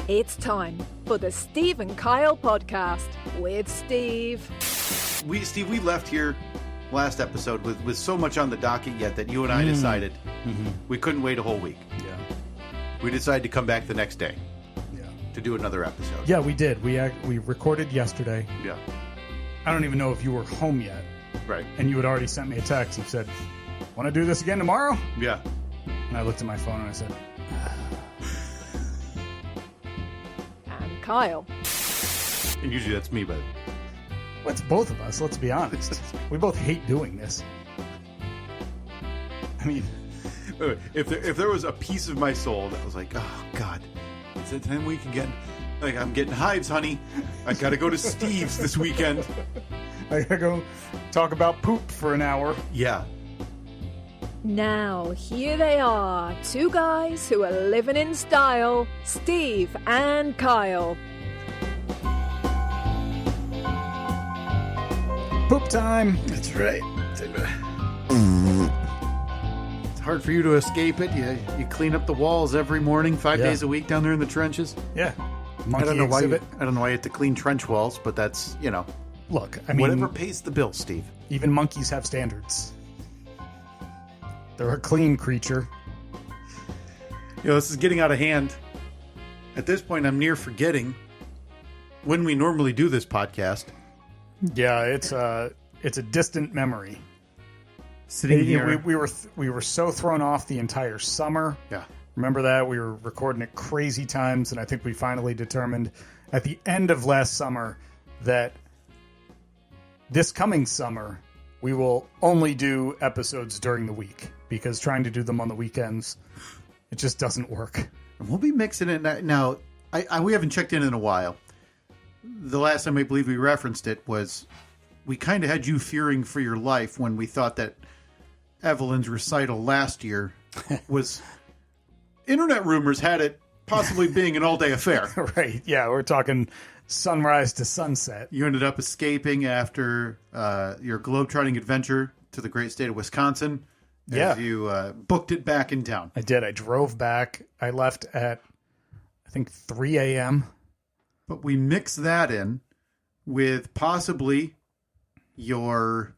It's time for the Steve and Kyle podcast with Steve. Steve, we left here last episode with so much on the docket yet that you and I decided we couldn't wait a whole week. Yeah. We decided to come back the next day. Yeah. To do another episode. Yeah, we did. We recorded yesterday. Yeah. I don't even know if you were home yet. Right. And you had already sent me a text and said, "Want to do this again tomorrow?" Yeah. And I looked at my phone and I said, And Kyle. And usually that's me, but well, it's both of us, let's be honest. We both hate doing this. I mean, if there was a piece of my soul that was like, oh God, it's that 10 week again. Like, I'm getting hives, honey. I gotta go to Steve's this weekend. I gotta go talk about poop for an hour. Yeah. Now, here they are, two guys who are living in style, Steve and Kyle. Poop time. That's right. It's hard for you to escape it. You clean up the walls every morning, 5 days a week down there in the trenches. Yeah. I don't know why you have to clean trench walls, but that's, Look, I mean, whatever pays the bill, Steve. Even monkeys have standards. They're a clean creature. This is getting out of hand. At this point, I'm near forgetting when we normally do this podcast. Yeah, it's a distant memory. Sitting here, we were so thrown off the entire summer. Yeah. Remember that? We were recording at crazy times, and I think we finally determined at the end of last summer that this coming summer we will only do episodes during the week, because trying to do them on the weekends, it just doesn't work. We'll be mixing it now. We haven't checked in a while. The last time I believe we referenced it was we kind of had you fearing for your life when we thought that Evelyn's recital last year was... Internet rumors had it possibly being an all-day affair. Right, yeah, we're talking sunrise to sunset. You ended up escaping after your globetrotting adventure to the great state of Wisconsin. Yeah. As you booked it back in town. I did. I drove back. I left at, I think, 3 a.m. But we mixed that in with possibly your...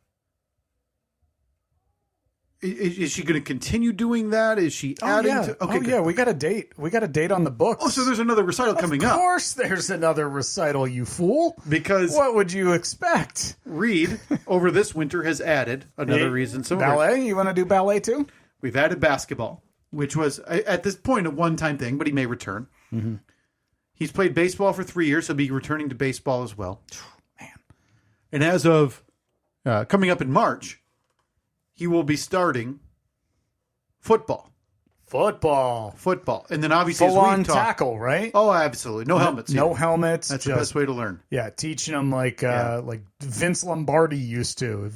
Is she going to continue doing that? Is she adding to... Okay, yeah, we got a date. We got a date on the books. Oh, so there's another recital coming up. Of course there's another recital, you fool. Because... What would you expect? Reed, over this winter, has added another reason. So ballet? You want to do ballet too? We've added basketball, which was, at this point, a one-time thing, but he may return. Mm-hmm. He's played baseball for 3 years. He'll be returning to baseball as well. Man. And as of coming up in March... he will be starting football. And then obviously full-on tackle, right? Oh, absolutely. No helmets. No helmets. That's the best way to learn. Yeah, teaching them like Vince Lombardi used to.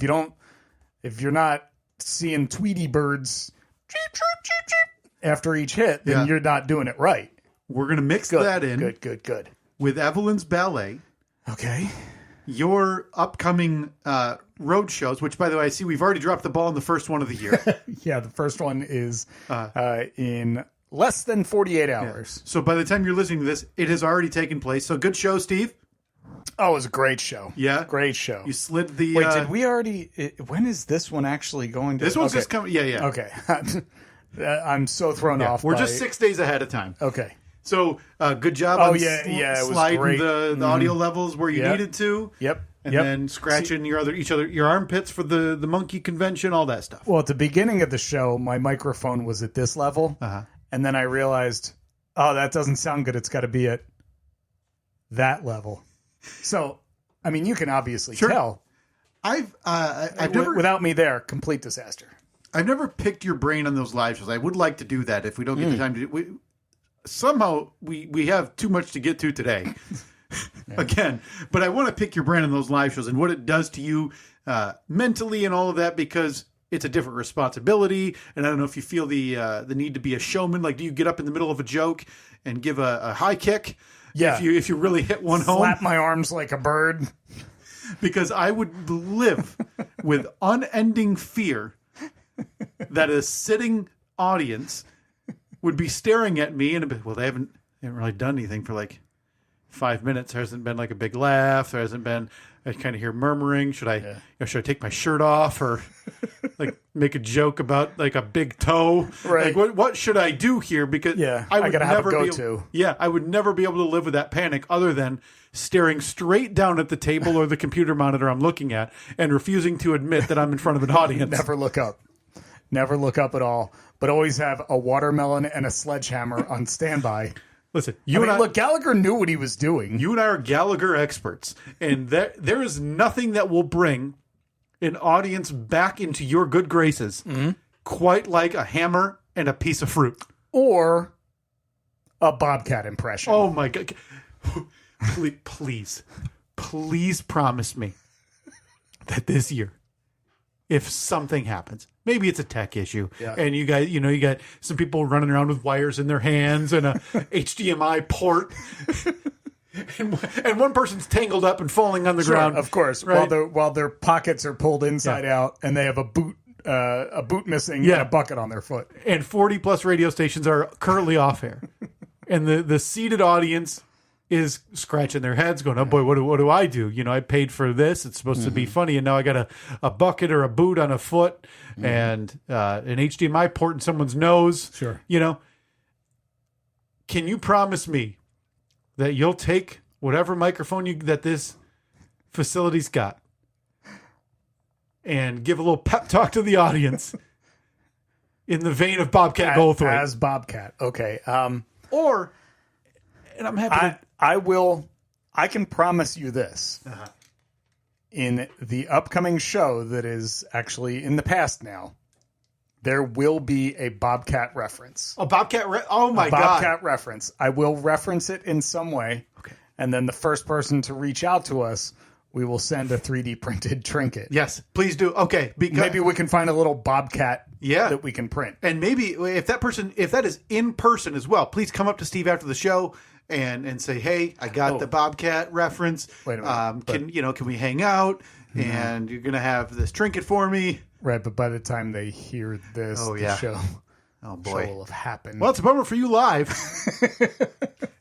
If you're not seeing Tweety birds cheep, cheep, cheep, cheep, after each hit, then you're not doing it right. We're going to mix that in. Good. With Evelyn's ballet. Okay. Your upcoming road shows, which, by the way, I see we've already dropped the ball in the first one of the year. Yeah, the first one is in less than 48 hours. Yeah. So by the time you're listening to this, it has already taken place. So good show, Steve. Oh, it was a great show. Yeah? Great show. You slid the... Wait, did we already... When is this one actually going to... This one's just coming... Yeah. Okay. I'm so thrown off. We're just 6 days ahead of time. Okay. So, good job on it was sliding great. the audio levels where you needed to. Yep. And then scratching your armpits for the monkey convention, all that stuff. Well, at the beginning of the show, my microphone was at this level. Uh-huh. And then I realized, that doesn't sound good. It's got to be at that level. So, I mean, you can obviously tell. I've never... Without me there, complete disaster. I've never picked your brain on those live shows. I would like to do that if we don't get the time to do it. Somehow we have too much to get to today. Again, but I want to pick your brain on those live shows and what it does to you mentally and all of that, because it's a different responsibility. And I don't know if you feel the need to be a showman. Like, do you get up in the middle of a joke and give a high kick? Yeah. If you really hit one home. Flap my arms like a bird. Because I would live with unending fear that a sitting audience would be staring at me and, well, they haven't haven't really done anything for like 5 minutes. There hasn't been like a big laugh. There hasn't been. I kind of hear murmuring. Should I should I take my shirt off or like make a joke about like a big toe? Right. Like what should I do here? Because I would gotta have never a be go-to. I would never be able to live with that panic other than staring straight down at the table or the computer monitor I'm looking at and refusing to admit that I'm in front of an audience. Never look up. Never look up at all. But always have a watermelon and a sledgehammer on standby. Listen, look, Gallagher knew what he was doing. You and I are Gallagher experts, and there is nothing that will bring an audience back into your good graces quite like a hammer and a piece of fruit. Or a Bobcat impression. Oh, my God. Please promise me that this year, if something happens, maybe it's a tech issue, and you guys, you got some people running around with wires in their hands and a HDMI port, and one person's tangled up and falling on the ground. Of course, right? while their pockets are pulled inside out, and they have a boot missing, and a bucket on their foot, and 40 plus radio stations are currently off air, and the seated audience is scratching their heads going, oh boy, what do I do? I paid for this. It's supposed to be funny. And now I got a bucket or a boot on a foot and an HDMI port in someone's nose. Sure. Can you promise me that you'll take whatever microphone that this facility's got and give a little pep talk to the audience in the vein of Bobcat Goldthwait? As Bobcat. Okay. And I'm happy I can promise you this. In the upcoming show that is actually in the past now, there will be a Bobcat reference. A Bobcat? Oh, my God. Bobcat reference. I will reference it in some way. Okay. And then the first person to reach out to us, we will send a 3D printed trinket. Yes, please do. Okay. Because maybe we can find a little Bobcat that we can print. And maybe if that is in person as well, please come up to Steve after the show and say, hey, I got the Bobcat reference. Wait a minute. Can we hang out? And you're going to have this trinket for me. Right, but by the time they hear this, the show, boy, will have happened. Well, it's a bummer for you live.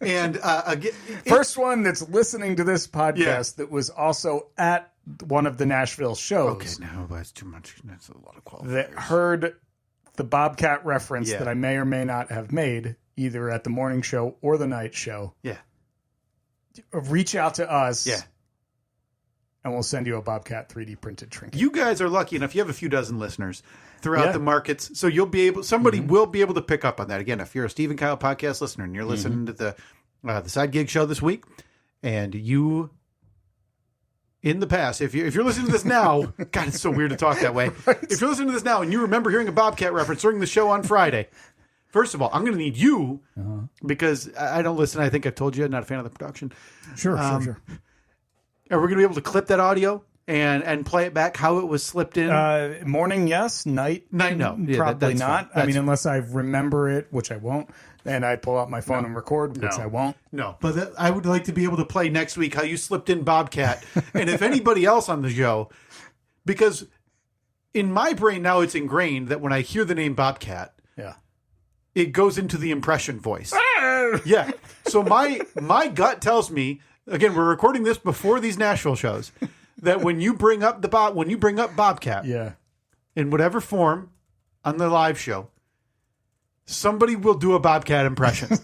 And again, first one that's listening to this podcast that was also at one of the Nashville shows. Okay, no, that's too much. That's a lot of qualifiers. That heard the Bobcat reference that I may or may not have made either at the morning show or the night show. Yeah. Reach out to us. Yeah. And we'll send you a Bobcat 3D printed trinket. You guys are lucky enough. You have a few dozen listeners throughout the markets. So you'll be able, somebody will be able to pick up on that. Again, if you're a Steve and Kyle podcast listener and you're listening to the Side Gig show this week, and you, in the past, if you're listening to this now, God, it's so weird to talk that way. Right. If you're listening to this now and you remember hearing a Bobcat reference during the show on Friday, first of all, I'm going to need you because I don't listen. I think I've told you I'm not a fan of the production. Sure. Are we going to be able to clip that audio and play it back how it was slipped in? Morning, yes. Night, no. Yeah, probably not. I mean, unless I remember it, which I won't, and I pull out my phone and record, which I won't. No, but I would like to be able to play next week how you slipped in Bobcat. And if anybody else on the show, because in my brain now it's ingrained that when I hear the name Bobcat, it goes into the impression voice. Yeah. So my gut tells me, again, we're recording this before these Nashville shows, that when you bring up Bobcat, in whatever form on the live show, somebody will do a Bobcat impression.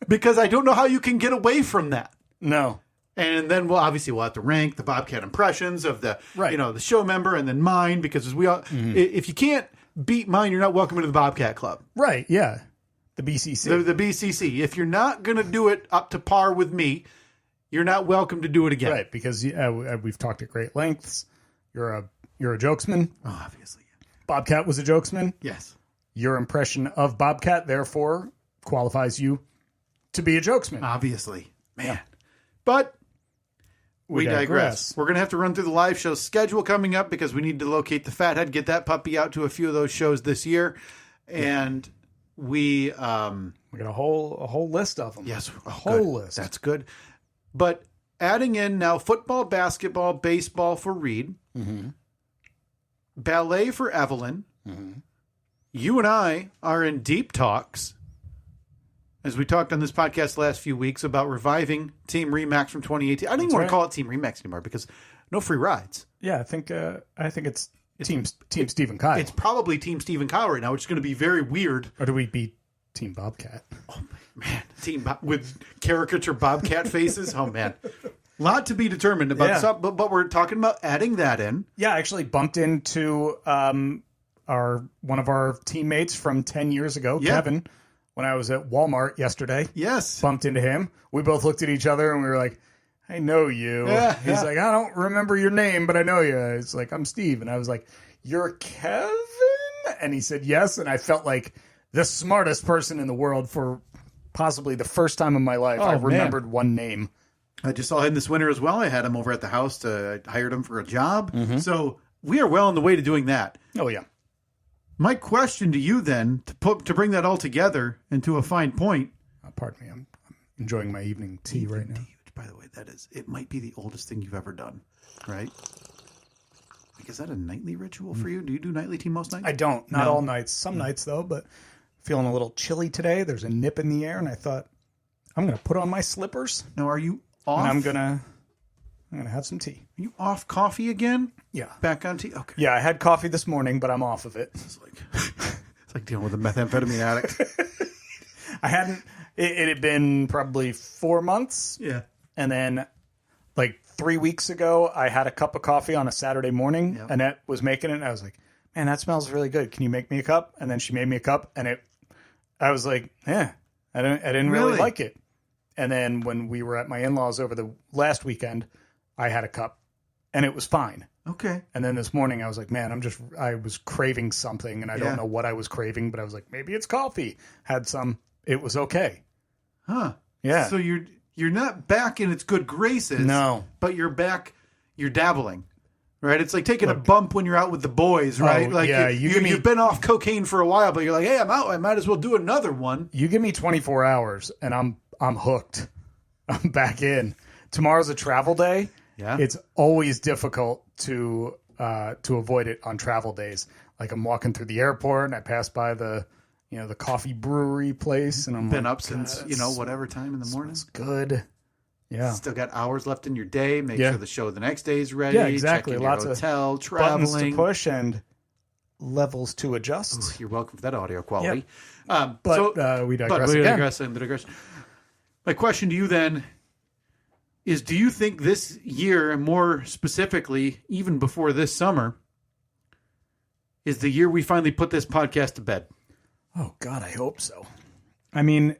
Because I don't know how you can get away from that. No. And then we'll have to rank the Bobcat impressions of the the show member and then mine, because as we all if you can't beat mine, you're not welcome into the Bobcat Club. Right, yeah. The BCC. The BCC. If you're not going to do it up to par with me, you're not welcome to do it again. Right, because we've talked at great lengths. You're a jokesman. Oh, obviously. Bobcat was a jokesman. Yes. Your impression of Bobcat, therefore, qualifies you to be a jokesman. Obviously. Man. Yeah. But we digress. We're going to have to run through the live show schedule coming up because we need to locate the fathead, get that puppy out to a few of those shows this year. And we got a whole list of them. Yes, a whole list. That's good. But adding in now football, basketball, baseball for Reed, ballet for Evelyn. You and I are in deep talks as we talked on this podcast the last few weeks about reviving Team Remax from 2018. I don't even want to call it Team Remax anymore because no free rides. Yeah, I think it's Team Steve Kyle. It's probably Team Steve and Kyle right now, which is going to be very weird. Or do we beat Team Bobcat? Oh, man. With caricature Bobcat faces? Oh, man. A lot to be determined about this, but we're talking about adding that in. Yeah, I actually bumped into one of our teammates from 10 years ago, Kevin, when I was at Walmart yesterday. Yes. Bumped into him. We both looked at each other and we were like, I know you. He's like, I don't remember your name, but I know you. It's like, I'm Steve. And I was like, you're Kevin? And he said yes. And I felt like the smartest person in the world for possibly the first time in my life. I remembered one name. I just saw him this winter as well. I had him over at the house. I hired him for a job. So we are well on the way to doing that. Oh, yeah. My question to you then, to bring that all together and to a fine point. Pardon me. I'm enjoying my evening tea right now. By the way, it might be the oldest thing you've ever done, right? Like, is that a nightly ritual for you? Do you do nightly tea most nights? I don't. Not all nights. Some nights, though, but feeling a little chilly today. There's a nip in the air, and I thought, I'm going to put on my slippers. Now, are you off? And I'm going to have some tea. Are you off coffee again? Yeah. Back on tea? Okay. Yeah, I had coffee this morning, but I'm off of it. It's like dealing with a methamphetamine addict. I hadn't. It had been probably 4 months. Yeah. And then, like 3 weeks ago, I had a cup of coffee on a Saturday morning. Yep. Annette was making it, and I was like, man, that smells really good. Can you make me a cup? And then she made me a cup, and I was like, I didn't really like it. And then when we were at my in-laws over the last weekend, I had a cup, and it was fine. Okay. And then this morning, I was like, man, I was craving something, and I don't know what I was craving, but I was like, maybe it's coffee. Had some. It was okay. Huh. Yeah. So you're not back in its good graces. No. But you're back, you're dabbling. Right? It's like taking a bump when you're out with the boys, right? Like you've been off cocaine for a while, but you're like, hey, I'm out. I might as well do another one. You give me 24 hours and I'm hooked. I'm back in. Tomorrow's a travel day. Yeah. It's always difficult to avoid it on travel days. Like I'm walking through the airport and I pass by the coffee brewery place, and I'm been up since whatever time in the morning. It's good. Yeah. Still got hours left in your day. Make sure the show the next day is ready. Yeah, exactly. Check in Lots your hotel, of traveling, buttons to push and levels to adjust. Ooh, you're welcome for that audio quality. Yep. We digress. My question to you then is: do you think this year, and more specifically, even before this summer, is the year we finally put this podcast to bed? Oh, God, I hope so. I mean,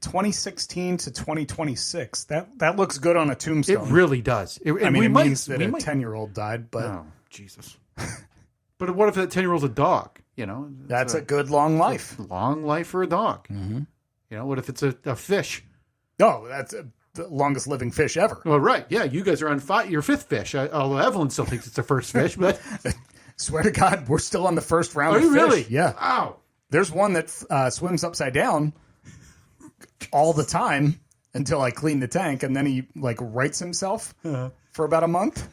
2016 to 2026, that looks good on a tombstone. It really does. It means that a 10-year-old died, but... Oh, Jesus. But what if that 10-year-old's a dog? That's a good long life. Long life for a dog. Mm-hmm. What if it's a fish? Oh, that's the longest living fish ever. Well, right. Yeah, you guys are on your fifth fish. Although Evelyn still thinks it's her first fish, but... Swear to God, we're still on the first round of fish. Really? Yeah. Wow. There's one that swims upside down all the time until I clean the tank, and then he rights himself for about a month.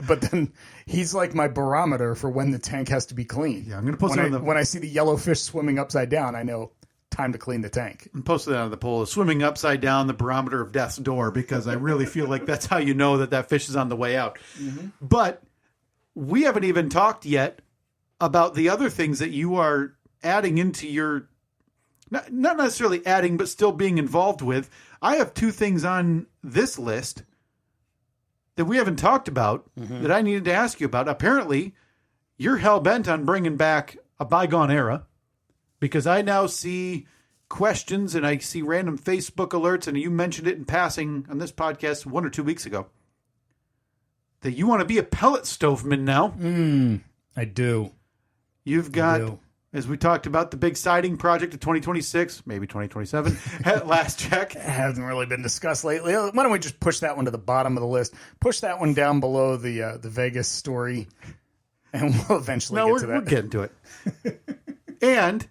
But then he's like my barometer for when the tank has to be cleaned. Yeah, I'm going to post it on when I see the yellow fish swimming upside down, I know time to clean the tank. I'm posting that on the poll. Swimming upside down, the barometer of death's door, because I really feel like that's how you know that fish is on the way out. Mm-hmm. But we haven't even talked yet about the other things that you are adding into your, not necessarily adding, but still being involved with. I have two things on this list that we haven't talked about that I needed to ask you about. Apparently, you're hell-bent on bringing back a bygone era, because I now see questions and I see random Facebook alerts, and you mentioned it in passing on this podcast 1 or 2 weeks ago, that you want to be a pellet stoveman now. I do. You've got, as we talked about, the big siding project of 2026, maybe 2027. Last check. It hasn't really been discussed lately. Why don't we just push that one to the bottom of the list? Push that one down below the Vegas story, and we'll eventually get to that. We're getting to it. And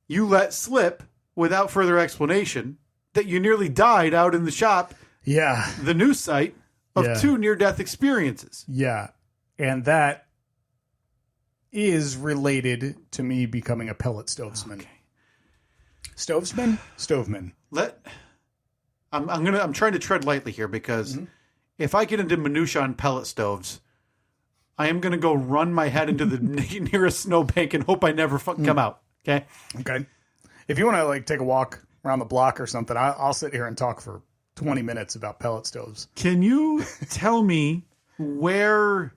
you let slip, without further explanation, that you nearly died out in the shop. Yeah. The news site of 2 near-death experiences. Yeah. And that is related to me becoming a pellet stovesman. Okay. Stoveman. I'm trying to tread lightly here because if I get into minutia on pellet stoves, I am gonna go run my head into the nearest snowbank and hope I never come out. Okay. If you want to like take a walk around the block or something, I'll sit here and talk for 20 minutes about pellet stoves. Can you tell me where,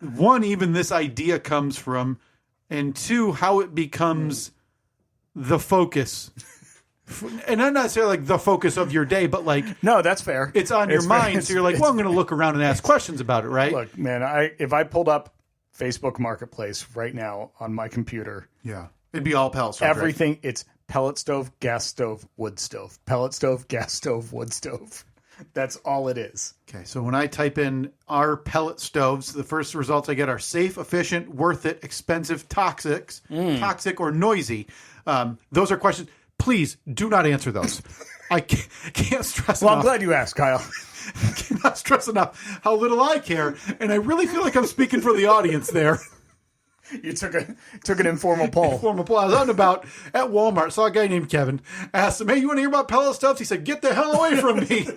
one, even this idea comes from, and two, how it becomes the focus? And not necessarily like the focus of your day, but like... No, that's fair. It's on your mind, so you're like, well, I'm going to look around and ask questions about it, right? Look, man, if I pulled up Facebook Marketplace right now on my computer... Yeah. It'd be all pellet stove. Everything, right? It's pellet stove, gas stove, wood stove. Pellet stove, gas stove, wood stove. That's all it is. Okay, so when I type in our pellet stoves, the first results I get are safe, efficient, worth it, expensive, toxic, or noisy. Those are questions. Please do not answer those. I can't stress enough. I'm glad you asked, Kyle. I cannot stress enough how little I care, and I really feel like I'm speaking for the audience there. You took an informal poll. I was out and about at Walmart, saw a guy named Kevin, asked him, hey, you want to hear about pellet stoves? He said, get the hell away from me.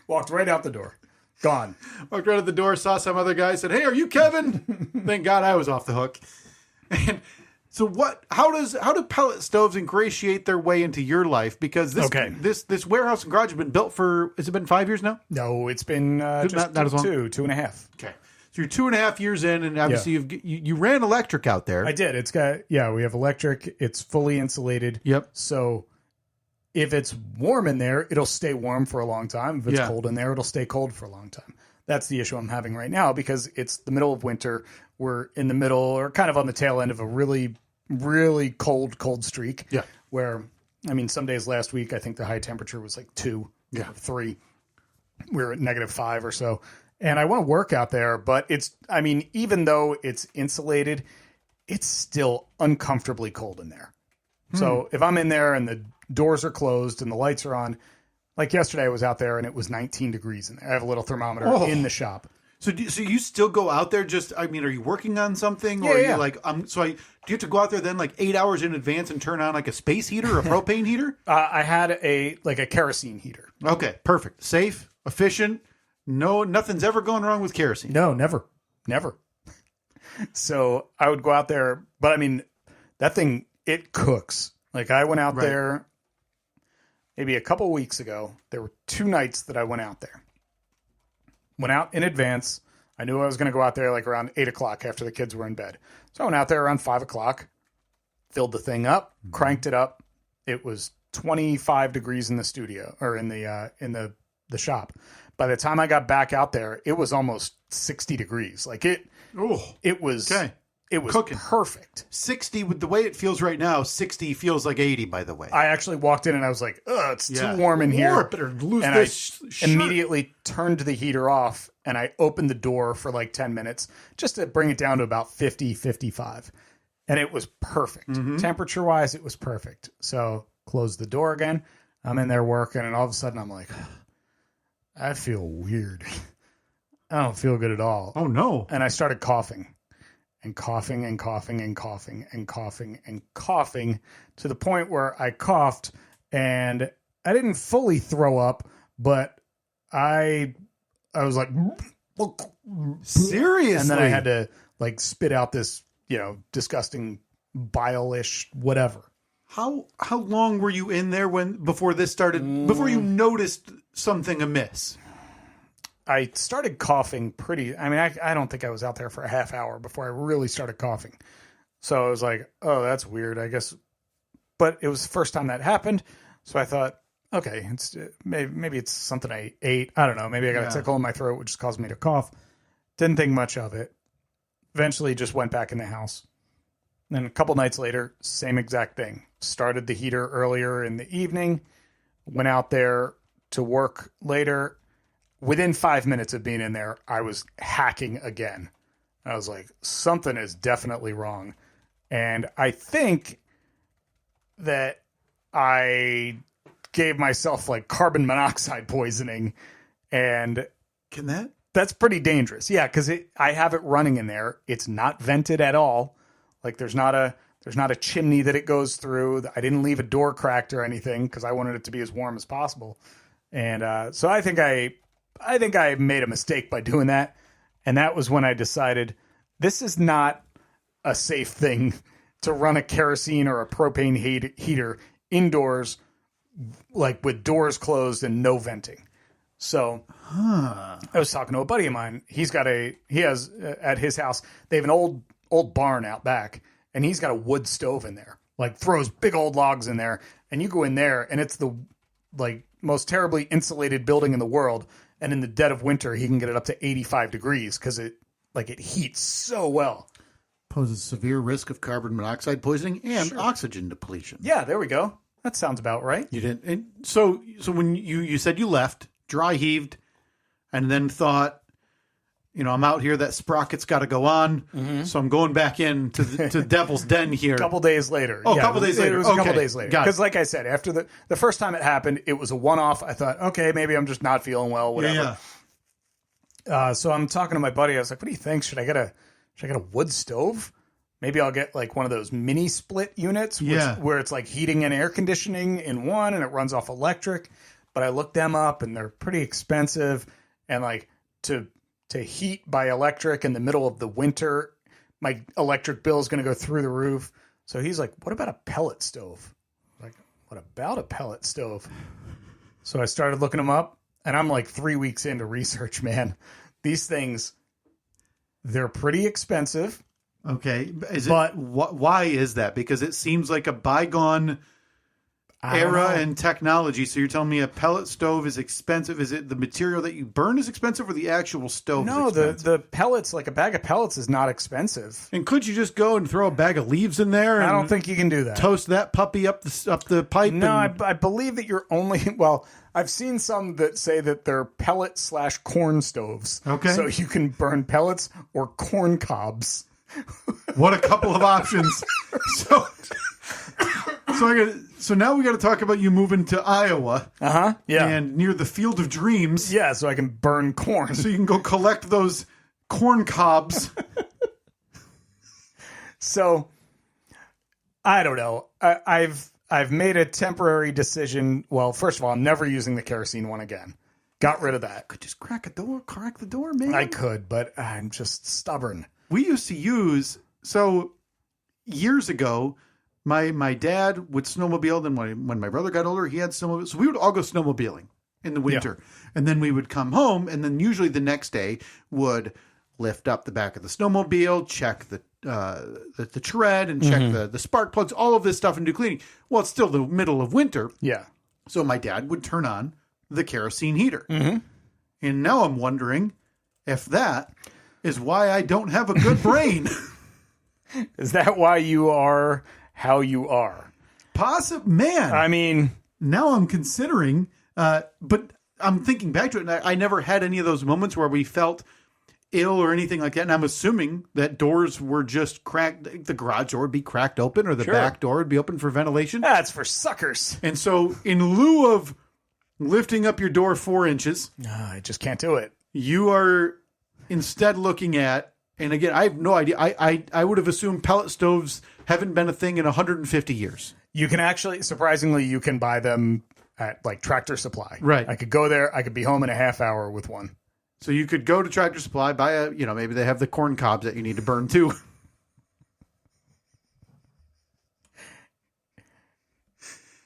Walked right out the door. Gone. Walked right out the door, saw some other guy, said, hey, are you Kevin? Thank God I was off the hook. And so how do pellet stoves ingratiate their way into your life? Because this warehouse and garage has been built has it been 5 years now? No, it's been just not as long? 2.5. Okay. So you're 2.5 years in, and obviously you ran electric out there. I did. We have electric. It's fully insulated. Yep. So if it's warm in there, it'll stay warm for a long time. If it's cold in there, it'll stay cold for a long time. That's the issue I'm having right now because it's the middle of winter. We're in the middle or kind of on the tail end of a really, really cold streak. Yeah. Where, I mean, some days last week, I think the high temperature was like 2 or 3. We were at -5 or so. And I want to work out there, but even though it's insulated, it's still uncomfortably cold in there. So if I'm in there and the doors are closed and the lights are on, like yesterday I was out there and it was 19 degrees in there. I have a little thermometer in the shop. So you still go out there are you working on something? Or are you like, do you have to go out there then like 8 hours in advance and turn on like a space heater or a propane heater? I had a kerosene heater. Okay, perfect. Safe, efficient. No, nothing's ever gone wrong with kerosene. No, never. So I would go out there, but I mean, that thing, it cooks. Like I went out there maybe a couple weeks ago. There were 2 nights that I went out there. Went out in advance. I knew I was going to go out there like around 8 o'clock after the kids were in bed. So I went out there around 5 o'clock, filled the thing up, cranked it up. It was 25 degrees in the studio or in the shop. By the time I got back out there, it was almost 60 degrees. Like it was cooking. Perfect. 60 with the way it feels right now, 60 feels like 80, by the way. I actually walked in and I was like, it's too warm in here. Better lose and this I immediately turned the heater off and I opened the door for like 10 minutes just to bring it down to about 50, 55. And it was perfect. Temperature wise, it was perfect. So closed the door again. I'm in there working and all of a sudden I'm like, I feel weird. I don't feel good at all. Oh, no. And I started coughing and coughing and coughing and coughing and coughing and coughing to the point where I coughed and I didn't fully throw up, but I was like, seriously? And then I had to like spit out this, disgusting bile-ish whatever. How long were you in there before this started, before you noticed something amiss? I started coughing I don't think I was out there for a half hour before I really started coughing. So I was like, oh, that's weird, I guess. But it was the first time that happened. So I thought, okay, it's maybe it's something I ate. I don't know. Maybe I got a tickle in my throat, which caused me to cough. Didn't think much of it. Eventually just went back in the house. Then a couple nights later, same exact thing. Started the heater earlier in the evening. Went out there to work later. Within 5 minutes of being in there, I was hacking again. I was like, something is definitely wrong. And I think that I gave myself like carbon monoxide poisoning. And that's pretty dangerous. Yeah, because I have it running in there. It's not vented at all. Like there's not a There's not a chimney that it goes through. I didn't leave a door cracked or anything because I wanted it to be as warm as possible. And so I think I made a mistake by doing that. And that was when I decided this is not a safe thing to run a kerosene or a propane heater indoors, like with doors closed and no venting. So I was talking to a buddy of mine. He has at his house, they have an old barn out back, and he's got a wood stove in there, like throws big old logs in there, and you go in there and it's the like most terribly insulated building in the world. And in the dead of winter, he can get it up to 85 degrees because it heats so well. Poses severe risk of carbon monoxide poisoning and oxygen depletion. Yeah, there we go. That sounds about right. You didn't. And so when you said you left, dry heaved, and then thought, I'm out here. That sprocket's got to go on. Mm-hmm. So I'm going back in to Devil's Den here. A couple days later. Oh, a couple days later. It was a couple days later. Because like I said, after the first time it happened, it was a one-off. I thought, okay, maybe I'm just not feeling well, whatever. Yeah. So I'm talking to my buddy. I was like, what do you think? Should I get a wood stove? Maybe I'll get like one of those mini split units where it's like heating and air conditioning in one and it runs off electric. But I looked them up and they're pretty expensive. And like to heat by electric in the middle of the winter, my electric bill is going to go through the roof. So he's like, what about a pellet stove? I'm like, what about a pellet stove? So I started looking them up and I'm like 3 weeks into research, man. These things, they're pretty expensive. Okay. Why is that? Because it seems like a bygone era and technology. So you're telling me a pellet stove is expensive? Is it the material that you burn is expensive or the actual stove is expensive? No, the pellets, like a bag of pellets is not expensive. And could you just go and throw a bag of leaves in there? I don't think you can do that. Toast that puppy up the pipe? No, I believe that you're only... Well, I've seen some that say that they're pellet/corn stoves. Okay. So you can burn pellets or corn cobs. What a couple of options. So now we got to talk about you moving to Iowa. Uh-huh. Yeah. And near the Field of Dreams. Yeah, so I can burn corn. So you can go collect those corn cobs. So I don't know. I've made a temporary decision. Well, first of all, I'm never using the kerosene one again. Got rid of that. Could just crack the door, man. I could, but I'm just stubborn. We used to use, so years ago, my dad would snowmobile. Then when my brother got older, he had snowmobile. So we would all go snowmobiling in the winter. Yeah. And then we would come home, and then usually the next day would lift up the back of the snowmobile, check the tread, and check the spark plugs, all of this stuff, and do cleaning. Well, it's still the middle of winter. Yeah. So my dad would turn on the kerosene heater. Mm-hmm. And now I'm wondering if that is why I don't have a good brain. Is that why you are how you are? Man. I mean, now I'm considering, but I'm thinking back to it, and I never had any of those moments where we felt ill or anything like that. And I'm assuming that doors were just cracked. The garage door would be cracked open, or the back door would be open for ventilation. That's for suckers. And so in lieu of lifting up your door 4 inches, I just can't do it. You are instead looking at, and again, I have no idea. I would have assumed pellet stoves haven't been a thing in 150 years. You can actually, surprisingly, you can buy them at like Tractor Supply. Right. I could go there. I could be home in a half hour with one. So you could go to Tractor Supply, buy maybe they have the corn cobs that you need to burn too.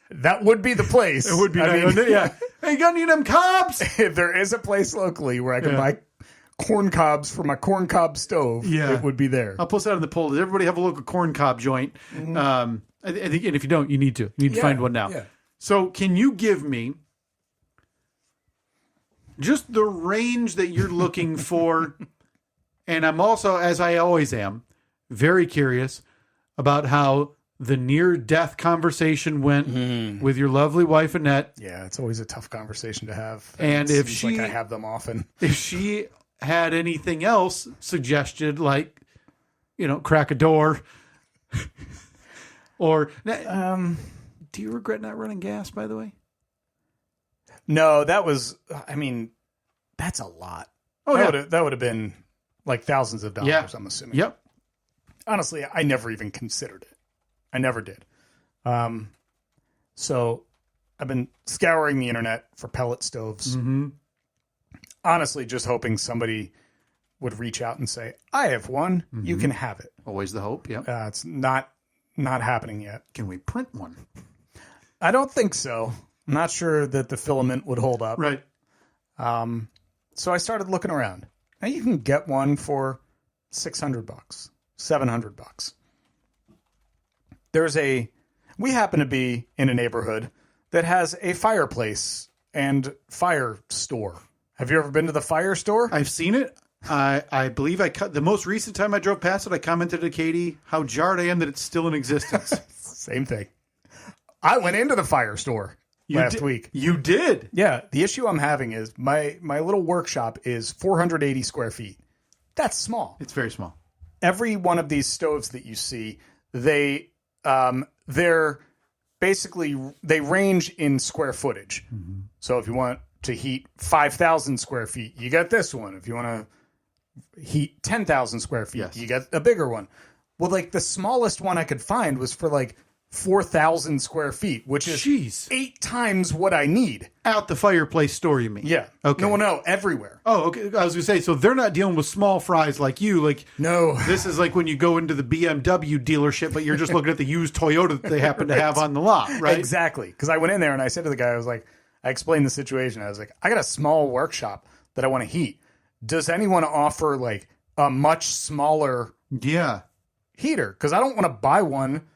That would be the place. It would be nice. Yeah. Hey, you got any of them cobs? If there is a place locally where I can buy corn cobs for my corn cob stove, it would be there. I'll post that on the poll. Does everybody have a local corn cob joint? Mm-hmm. I think, and if you don't, you need to. You need to find one now. Yeah. So can you give me just the range that you're looking for? And I'm also, as I always am, very curious about how the near-death conversation went with your lovely wife, Annette. Yeah, it's always a tough conversation to have. And if she... like I have them often. If she had anything else suggested, like, crack a door. Or... do you regret not running gas, by the way? No, that was... I mean, that's a lot. Oh, that would have been like thousands of dollars, I'm assuming. Yep. Honestly, I never even considered it. I never did. So I've been scouring the internet for pellet stoves. Mm-hmm. Honestly, just hoping somebody would reach out and say, I have one. Mm-hmm. You can have it. Always the hope, yeah. It's not happening yet. Can we print one? I don't think so. I'm not sure that the filament would hold up. Right. So I started looking around. Now you can get one for $600, $700. We happen to be in a neighborhood that has a fireplace and fire store. Have you ever been to the fire store? I've seen it. I believe the most recent time I drove past it, I commented to Katie how jarred I am that it's still in existence. Same thing. I went into the fire store last week. You did? Yeah. The issue I'm having is my little workshop is 480 square feet. That's small. It's very small. Every one of these stoves that you see, they're basically, they range in square footage. Mm-hmm. So if you want to heat 5,000 square feet, you get this one. If you want to heat 10,000 square feet, yes, you get a bigger one. Well, like the smallest one I could find was for like 4,000 square feet, which is 8 times what I need. At the fireplace store, you mean? Yeah. Okay. No, everywhere. Oh, okay. I was going to say, so they're not dealing with small fries like you. Like, no. This is like when you go into the BMW dealership, but you're just looking at the used Toyota that they happen to have on the lot, right? Exactly. Because I went in there and I said to the guy, I explained the situation. I was like, I got a small workshop that I want to heat. Does anyone offer like a much smaller heater? Because I don't want to buy one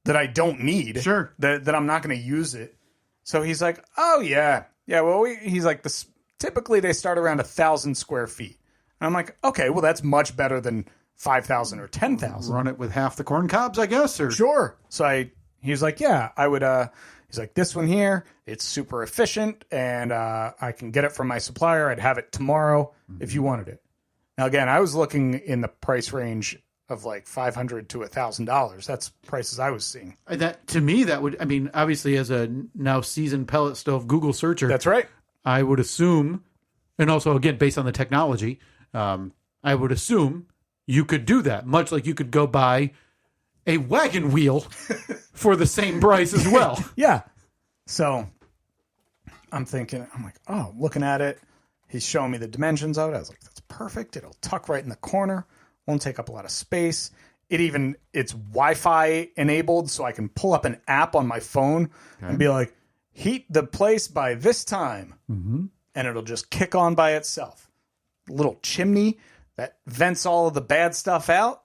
that I don't need. Sure. That I'm not going to use it. So he's like, oh, yeah. Yeah, well, he's like, typically they start around 1,000 square feet. And I'm like, okay, well, that's much better than 5,000 or 10,000. Run it with half the corn cobs, I guess? Or Sure. So he was like, yeah, I would, he's like, this one here, it's super efficient, and I can get it from my supplier. I'd have it tomorrow if you wanted it. Now, again, I was looking in the price range of like $500 to $1,000. That's prices I was seeing. That to me, that would, I mean, obviously as a now seasoned pellet stove Google searcher. That's right. I would assume, and also again, based on the technology, I would assume you could do that, much like you could go buy a wagon wheel for the same price as well. Yeah. So I'm like, oh, looking at it. He's showing me the dimensions of it. I was like, that's perfect. It'll tuck right in the corner. Won't take up a lot of space. It's Wi-Fi enabled, so I can pull up an app on my phone and be like, heat the place by this time. Mm-hmm. And it'll just kick on by itself. Little chimney that vents all of the bad stuff out.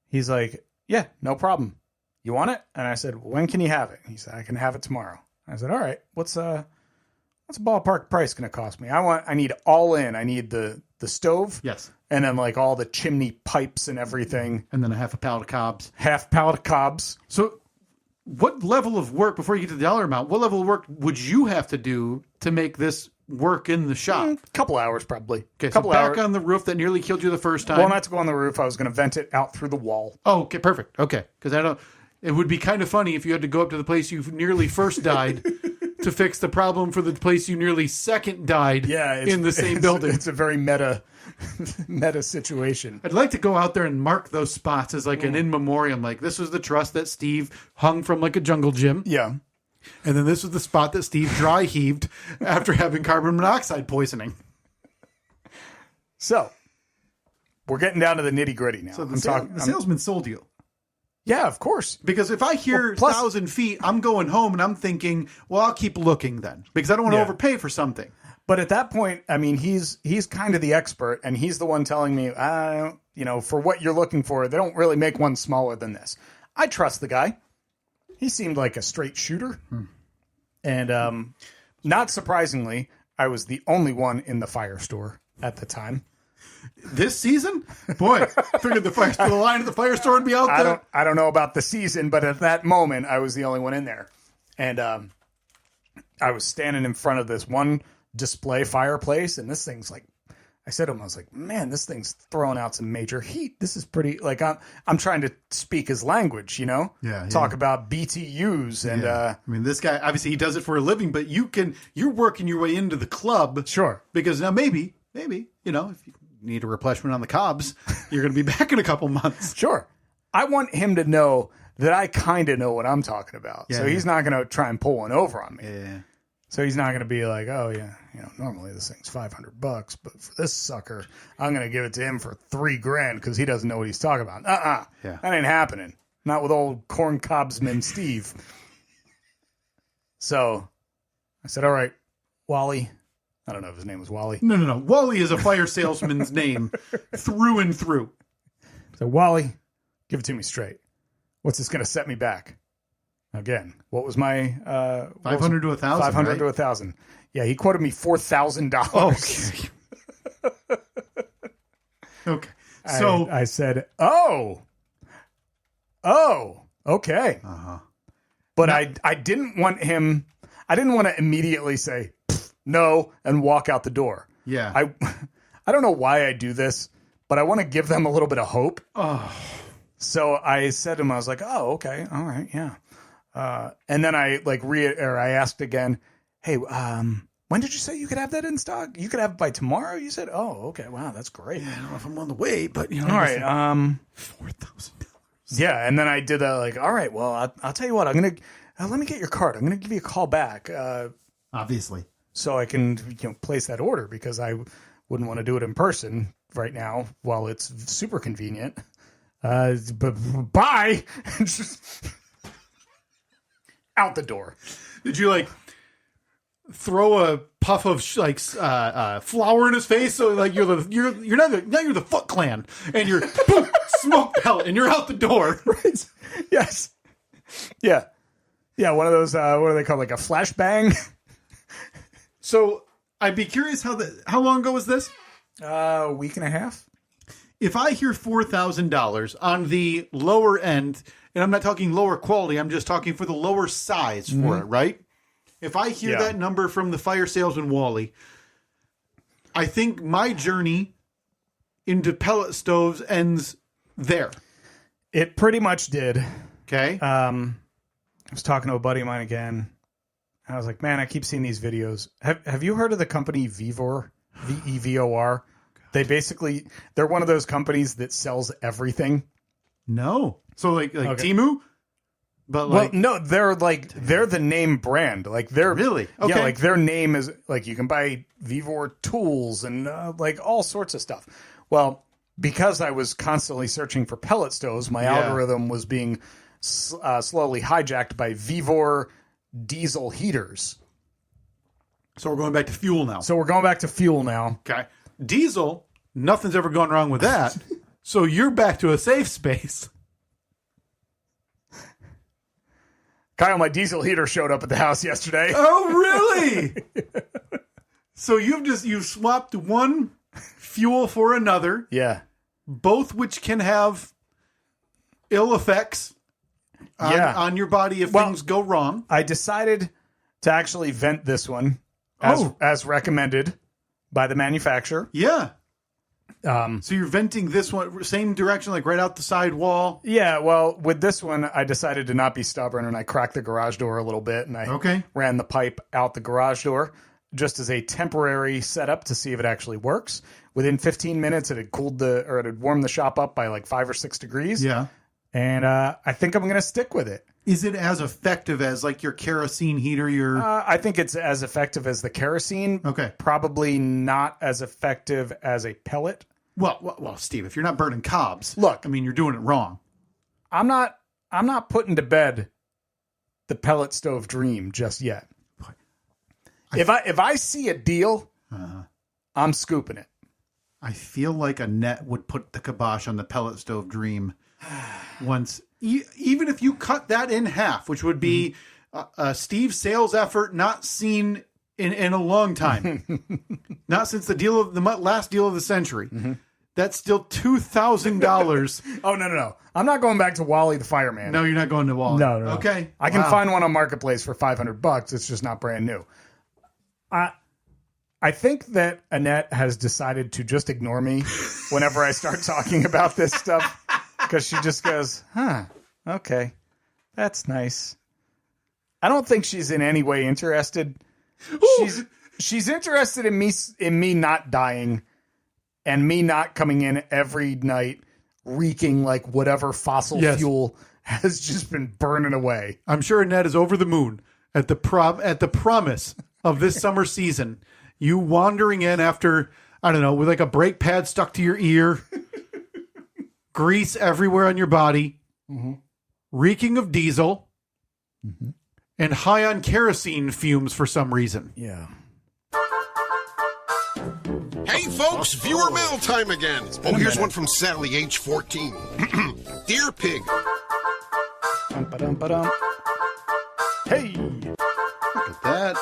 He's like, yeah, no problem. You want it? And I said, when can you have it? He said, I can have it tomorrow. I said, all right, what's a ballpark price going to cost me? I need all in. I need the stove. Yes. And then like all the chimney pipes and everything. And then a half a pallet of cobs. Half pallet of cobs. So what level of work, before you get to the dollar amount, what level of work would you have to do to make this work in the shop? A couple hours probably. Okay, so back on the roof that nearly killed you the first time. Well, not to go on the roof. I was going to vent it out through the wall. Oh, okay, perfect. Okay. Because it would be kind of funny if you had to go up to the place you nearly first died to fix the problem for the place you nearly second died in the same building. It's a very meta situation. I'd like to go out there and mark those spots as like an in memoriam. Like, this was the truss that Steve hung from like a jungle gym. Yeah. And then this was the spot that Steve dry heaved after having carbon monoxide poisoning. So, we're getting down to the nitty gritty now. So the salesman sold you. Yeah, of course. Because if I hear 1,000 feet, I'm going home and I'm thinking, well, I'll keep looking then. Because I don't want to overpay for something. But at that point, I mean, he's kind of the expert, and he's the one telling me, for what you're looking for, they don't really make one smaller than this. I trust the guy. He seemed like a straight shooter. And not surprisingly, I was the only one in the fire store at the time. This season? Boy, figured the line at the fire store would be out there. I don't know about the season, but at that moment, I was the only one in there. And I was standing in front of this one display fireplace, and this thing's like, I said to him, I was like, man, this thing's throwing out some major heat. This is pretty, like, I'm trying to speak his language, talk about BTUs. And I mean, this guy, obviously he does it for a living, but you're working your way into the club. Sure. Because now maybe, if you need a replenishment on the cobs, you're going to be back in a couple months. Sure. I want him to know that I kind of know what I'm talking about. Yeah, so he's not going to try and pull one over on me. Yeah. So he's not going to be like, oh yeah, normally this thing's $500, but for this sucker, I'm going to give it to him for $3,000 because he doesn't know what he's talking about. Yeah. That ain't happening. Not with old corn cobsman Steve. So I said, all right, Wally. I don't know if his name was Wally. No. Wally is a fire salesman's name through and through. So Wally, give it to me straight. What's this going to set me back? Again, what was my 500 to 1,000? 500 right? to 1,000. Yeah, he quoted me $4,000. Okay. So I said, oh, okay. Uh-huh. But I didn't want to immediately say no and walk out the door. Yeah. I don't know why I do this, but I want to give them a little bit of hope. Oh. So I said to him, I was like, oh, okay. All right. Yeah. And then I I asked again, hey, when did you say you could have that in stock? You could have it by tomorrow. You said, oh, okay. Wow. That's great. I don't know if I'm on the way, but all right. $4,000. Yeah. And then I did that like, all right, well, I'll tell you what, I'm going to, let me get your card. I'm going to give you a call back. Obviously. So I can, place that order because I wouldn't want to do it in person right now while it's super convenient. But bye. Just out the door. Did you throw a puff of flour in his face? So you're the Foot Clan and you're boom, smoke pellet and you're out the door. Right. Yes. Yeah. Yeah. One of those, what do they call, like a flashbang? So I'd be curious how long ago was this? A week and a half. If I hear $4,000 on the lower end, and I'm not talking lower quality, I'm just talking for the lower size for it, right? If I hear that number from the fire salesman Wally, I think my journey into pellet stoves ends there. It pretty much did. Okay. I was talking to a buddy of mine again. I was like, man, I keep seeing these videos. Have you heard of the company Vevor? Vevor? They're one of those companies that sells everything. No. So like okay. Temu? But no, they're the name brand. They're really? Okay. Yeah, their name is you can buy Vevor tools and all sorts of stuff. Well, because I was constantly searching for pellet stoves, my algorithm was being slowly hijacked by Vevor diesel heaters. So we're going back to fuel now. Okay. Diesel, nothing's ever gone wrong with that. So you're back to a safe space. Kyle, my diesel heater showed up at the house yesterday. Oh, really? So you've swapped one fuel for another. Yeah. Both which can have ill effects on your body if things go wrong. I decided to actually vent this one as recommended by the manufacturer. Yeah. So you're venting this one, same direction, right out the side wall? Yeah, well, with this one, I decided to not be stubborn, and I cracked the garage door a little bit, and I ran the pipe out the garage door just as a temporary setup to see if it actually works. Within 15 minutes, it had warmed the shop up by 5 or 6 degrees. Yeah. And I think I'm going to stick with it. Is it as effective as your kerosene heater? I think it's as effective as the kerosene. Okay. Probably not as effective as a pellet. Well, Steve, if you're not burning cobs, look, you're doing it wrong. I'm not putting to bed the pellet stove dream just yet. If I see a deal, I'm scooping it. I feel like Annette would put the kibosh on the pellet stove dream once, even if you cut that in half, which would be Steve's sales effort not seen in a long time, not since the last deal of the century. Mm-hmm. That's still $2,000. Oh, no. I'm not going back to Wally the fireman. No, you're not going to Wally. No. Okay. I can find one on Marketplace for $500. It's just not brand new. I think that Annette has decided to just ignore me whenever I start talking about this stuff, because she just goes, okay, that's nice. I don't think she's in any way interested. She's interested in me not dying and me not coming in every night reeking like whatever fossil fuel has just been burning away. I'm sure Annette is over the moon at the promise of this summer season. You wandering in after, I don't know, with like a brake pad stuck to your ear, grease everywhere on your body, reeking of diesel, and high on kerosene fumes for some reason. Yeah. Hey, folks, viewer mail time again. Oh, here's one from Sally, age 14. Dear Pig. Dum-ba-dum-ba-dum. Hey. Look at that.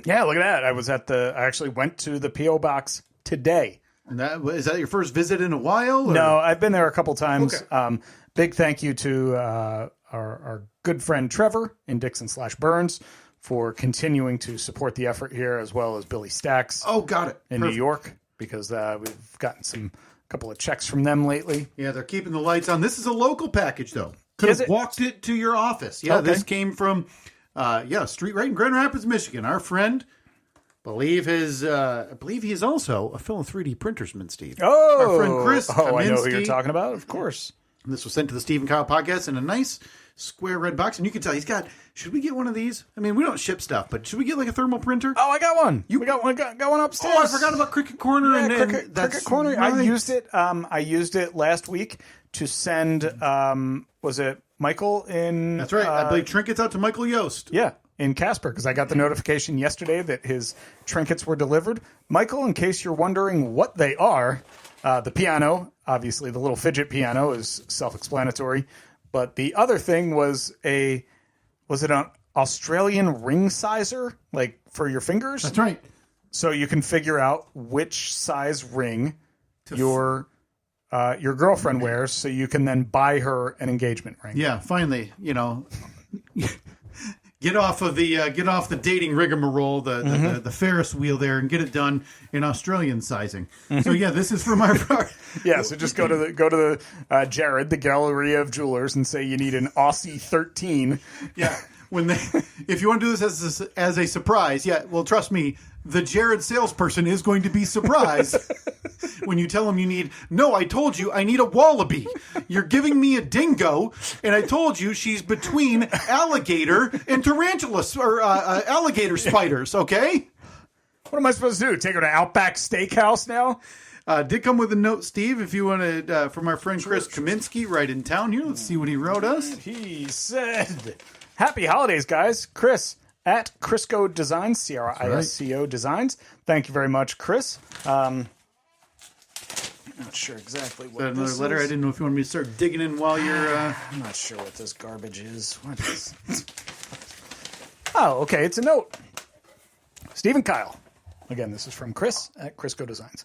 Yeah, look at that. I actually went to the P.O. box today. And is that your first visit in a while? Or? No, I've been there a couple times. Okay. Big thank you to our good friend Trevor in Dixon/Burns for continuing to support the effort here, as well as Billy Stacks. Oh, got it. In New York, because we've gotten a couple of checks from them lately. Yeah, they're keeping the lights on. This is a local package, though. Could have walked it to your office. Yeah, okay. This came from, Street right in Grand Rapids, Michigan. Our friend, I believe he is also a fellow 3D printersman, Steve. Oh, our friend Chris. Oh, I know who you're talking about. Of course. And this was sent to the Steve and Kyle podcast in a nice square red box, and you can tell he's got. Should we get one of these? I mean, we don't ship stuff, but should we get like a thermal printer? Oh, I got one. We got one upstairs. Oh, I forgot about Cricket Corner. Yeah, and Cricket Corner. Right. I used it. I used it last week to send. Was it Michael in? That's right. I believe trinkets out to Michael Yost. Yeah, in Casper, because I got the notification yesterday that his trinkets were delivered. Michael, in case you're wondering what they are, the piano, obviously the little fidget piano, is self-explanatory. But the other thing was an Australian ring sizer, like for your fingers? That's right. So you can figure out which size ring your girlfriend wears, so you can then buy her an engagement ring. Yeah, finally, get off the dating rigmarole, the Ferris wheel there, and get it done in Australian sizing. So yeah, this is from our yeah. So just go to the Jared, the Galleria of Jewelers, and say you need an Aussie 13. Yeah, if you want to do this as a surprise, yeah. Well, trust me, the Jared salesperson is going to be surprised when you tell him you need. No, I told you I need a wallaby. You're giving me a dingo, and I told you she's between alligator and tarantula or alligator spiders. Okay. What am I supposed to do? Take her to Outback Steakhouse now? Did come with a note, Steve, if you wanted, from our friend Chris Kaminsky right in town here. Let's see what he wrote us. He said, "Happy holidays, guys. Chris at Crisco Designs, CRISCO Designs. Thank you very much, Chris." I'm not sure exactly what another this letter. is. I didn't know if you wanted me to start digging in while you're... I'm not sure what this garbage is. What is... Oh, okay. It's a note. Steve and Kyle. Again, this is from Chris at Crisco Designs.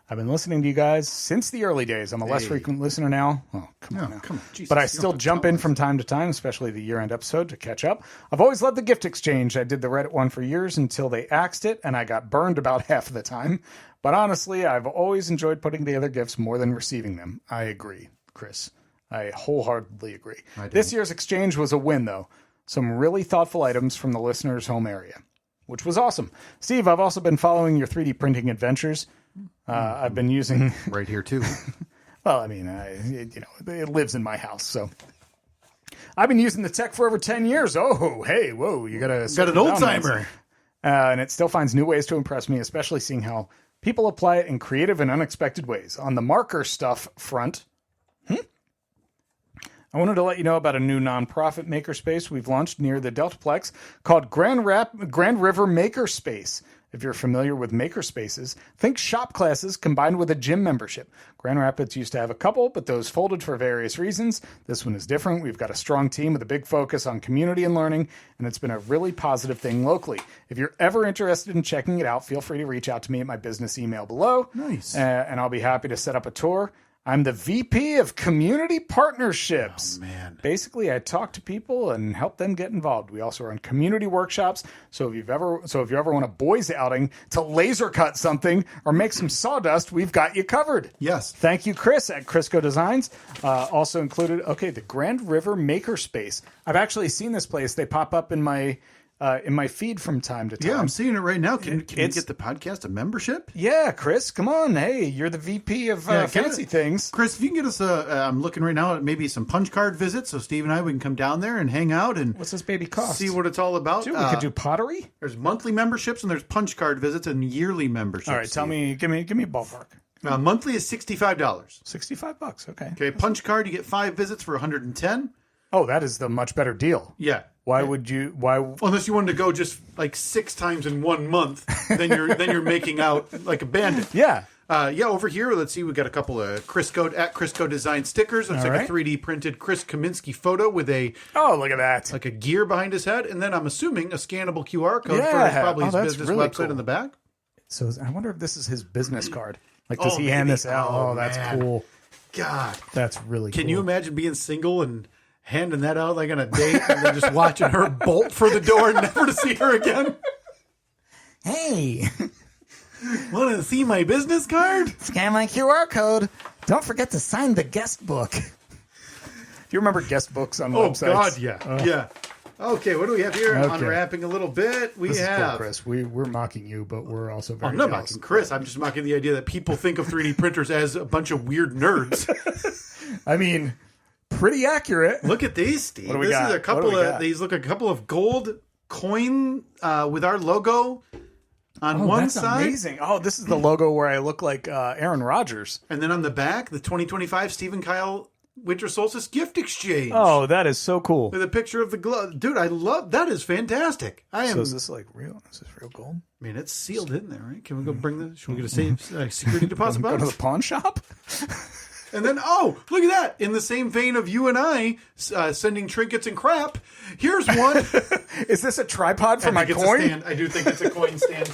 I've been listening to you guys since the early days. I'm a less frequent listener now. Oh, come on now. Come on. Jesus, but I still jump in from time to time, especially the year-end episode, to catch up. I've always loved the gift exchange. I did the Reddit one for years until they axed it, and I got burned about half of the time. But honestly, I've always enjoyed putting together gifts more than receiving them. I agree, Chris. I wholeheartedly agree. This year's exchange was a win, though. Some really thoughtful items from the listeners' home area, which was awesome. Steve, I've also been following your 3D printing adventures. I've been using... right here, too. Well, I mean, it lives in my house, so... I've been using the tech for over 10 years. Oh, hey, whoa, you got an old-timer. And it still finds new ways to impress me, especially seeing how people apply it in creative and unexpected ways. On the marker stuff front... I wanted to let you know about a new nonprofit makerspace we've launched near the Deltaplex called Grand River Makerspace. If you're familiar with makerspaces, think shop classes combined with a gym membership. Grand Rapids used to have a couple, but those folded for various reasons. This one is different. We've got a strong team with a big focus on community and learning, and it's been a really positive thing locally. If you're ever interested in checking it out, feel free to reach out to me at my business email below. Nice. And I'll be happy to set up a tour. I'm the VP of Community Partnerships. Oh, man. Basically, I talk to people and help them get involved. We also run community workshops. So if you ever want a boys outing to laser cut something or make some sawdust, we've got you covered. Yes. Thank you, Chris at Crisco Designs. Also included, the Grand River Makerspace. I've actually seen this place. They pop up in my in my feed from time to time. Yeah, I'm seeing it right now. Can you get the podcast a membership? Yeah, Chris, come on. Hey, you're the VP of fancy things. Chris, if you can get us I'm looking right now at maybe some punch card visits, so Steve and I, we can come down there and hang out and what's this baby cost? see what it's all about. Dude, we could do pottery. There's monthly memberships and there's punch card visits and yearly memberships. All right, tell me, give me a ballpark. Monthly is $65. $65. Okay. Okay, punch card, you get 5 visits for $110. Oh, that is the much better deal. Yeah. Why would you? Why? Unless you wanted to go just like 6 times in 1 month, then you're making out like a bandit. Yeah. Over here, let's see, we got a couple of Crisco Design stickers. It's like a 3D printed Chris Kaminsky photo with a look at that, like a gear behind his head, and then I'm assuming a scannable QR code for probably his business really website cool. in the back. So I wonder if this is his business card. Like, does he hand this out? Oh, that's cool. God, that's really cool. Can you imagine being single and handing that out like on a date and then just watching her bolt for the door, never to see her again? Hey, want to see my business card? Scan my QR code. Don't forget to sign the guest book. Do you remember guest books on websites? Oh, God, yeah. Yeah. Okay, what do we have here? Okay. Unwrapping a little bit. This is cool, Chris. We're mocking you, but we're also very I'm not mocking Chris. I'm just mocking the idea that people think of 3D printers as a bunch of weird nerds. I mean, pretty accurate. Look at these, Steve. What do we got? Is a couple of these. Look, a couple of gold coin with our logo on one side. Amazing. Oh, this is the logo where I look like Aaron Rodgers. And then on the back, the 2025 Stephen Kyle Winter Solstice gift exchange. Oh, that is so cool. With a picture of the glove. Dude, I love that. Is fantastic. So is this like real? Is this real gold? I mean, it's sealed in there, right? Can we go bring this? Should we get a security deposit box? Go to the pawn shop? And then, look at that. In the same vein of you and I sending trinkets and crap, here's one. Is this a tripod for my coin? I do think it's a coin stand.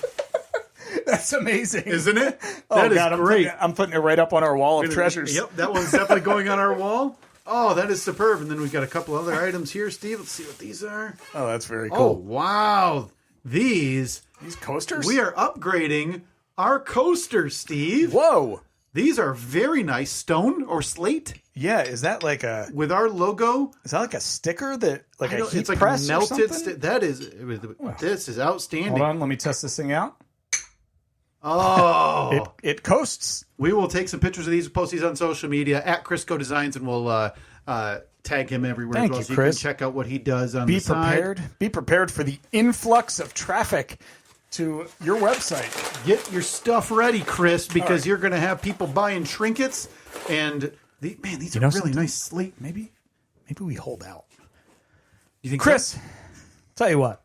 That's amazing. Isn't it? That is great. I'm putting it right up on our wall of treasures. Yep, that one's definitely going on our wall. Oh, that is superb. And then we've got a couple other items here, Steve. Let's see what these are. Oh, that's very cool. Oh, wow. These coasters? We are upgrading our coasters, Steve. Whoa. These are very nice. Stone or slate. Yeah, is that like a... With our logo. Is that like a sticker that... Like a heat it's like press melted or something? That is... This is outstanding. Hold on, let me test this thing out. Oh. It coasts. We will take some pictures of these and post these on social media at Crisco Designs, and we'll tag him everywhere Thank as well. you, so Chris. You can check out what he does on the side. Be prepared for the influx of traffic to your website. Get your stuff ready, Chris, because you're going to have people buying trinkets. And these are really nice slate. Maybe we hold out. You think, Chris? So? Tell you what.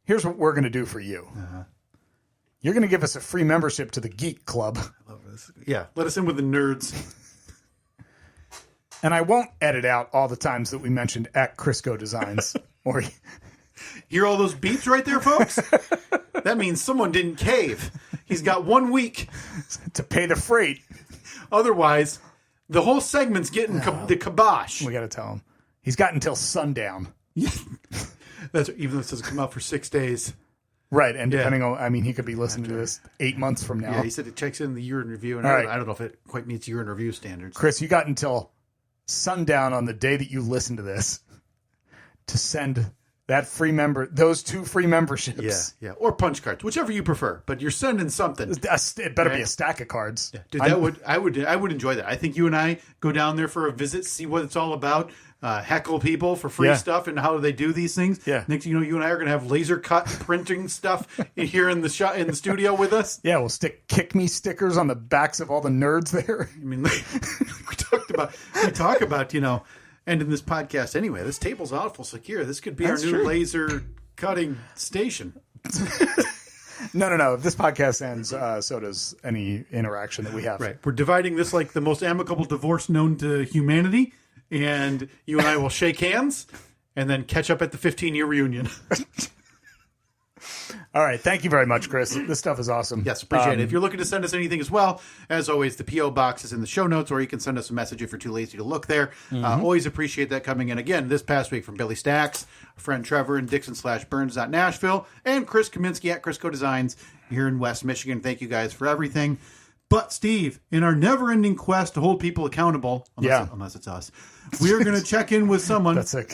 Here's what we're going to do for you. You're going to give us a free membership to the Geek Club. I love this. Yeah, let us in with the nerds. And I won't edit out all the times that we mentioned at Crisco Designs. Or hear all those beeps right there, folks? That means someone didn't cave. He's got 1 week to pay the freight. Otherwise, the whole segment's getting the kibosh. We got to tell him. He's got until sundown. That's even though it doesn't come out for 6 days. Right, and depending on, I mean, he could be listening to this 8 months from now. Yeah, he said it checks in the year in review, and All I right. don't know if it quite meets year in review standards. Chris, you got until sundown on the day that you listen to this to send that those 2 free memberships. Yeah, or punch cards, whichever you prefer. But you're sending something. It better be a stack of cards. Yeah. Dude, I would enjoy that. I think you and I go down there for a visit, see what it's all about. Heckle people for free stuff and how they do these things. Yeah. Next thing you know, you and I are going to have laser cut printing stuff here in the studio with us. Yeah, we'll stick kick me stickers on the backs of all the nerds there. I mean, we talk about ending this podcast anyway. This table's awful secure. This could be our new laser cutting station. No. If this podcast ends, so does any interaction that we have. Right. We're dividing this like the most amicable divorce known to humanity. And you and I will shake hands and then catch up at the 15-year reunion. All right. Thank you very much, Chris. This stuff is awesome. Yes, appreciate it. If you're looking to send us anything as well, as always, the P.O. box is in the show notes, or you can send us a message if you're too lazy to look there. Always appreciate that coming in. Again, this past week from Billy Stacks, our friend Trevor and Dixon/Burns.Nashville, and Chris Kaminsky at Crisco Designs here in West Michigan. Thank you guys for everything. But Steve, in our never-ending quest to hold people accountable, unless it's us, we are going to check in with someone. That's a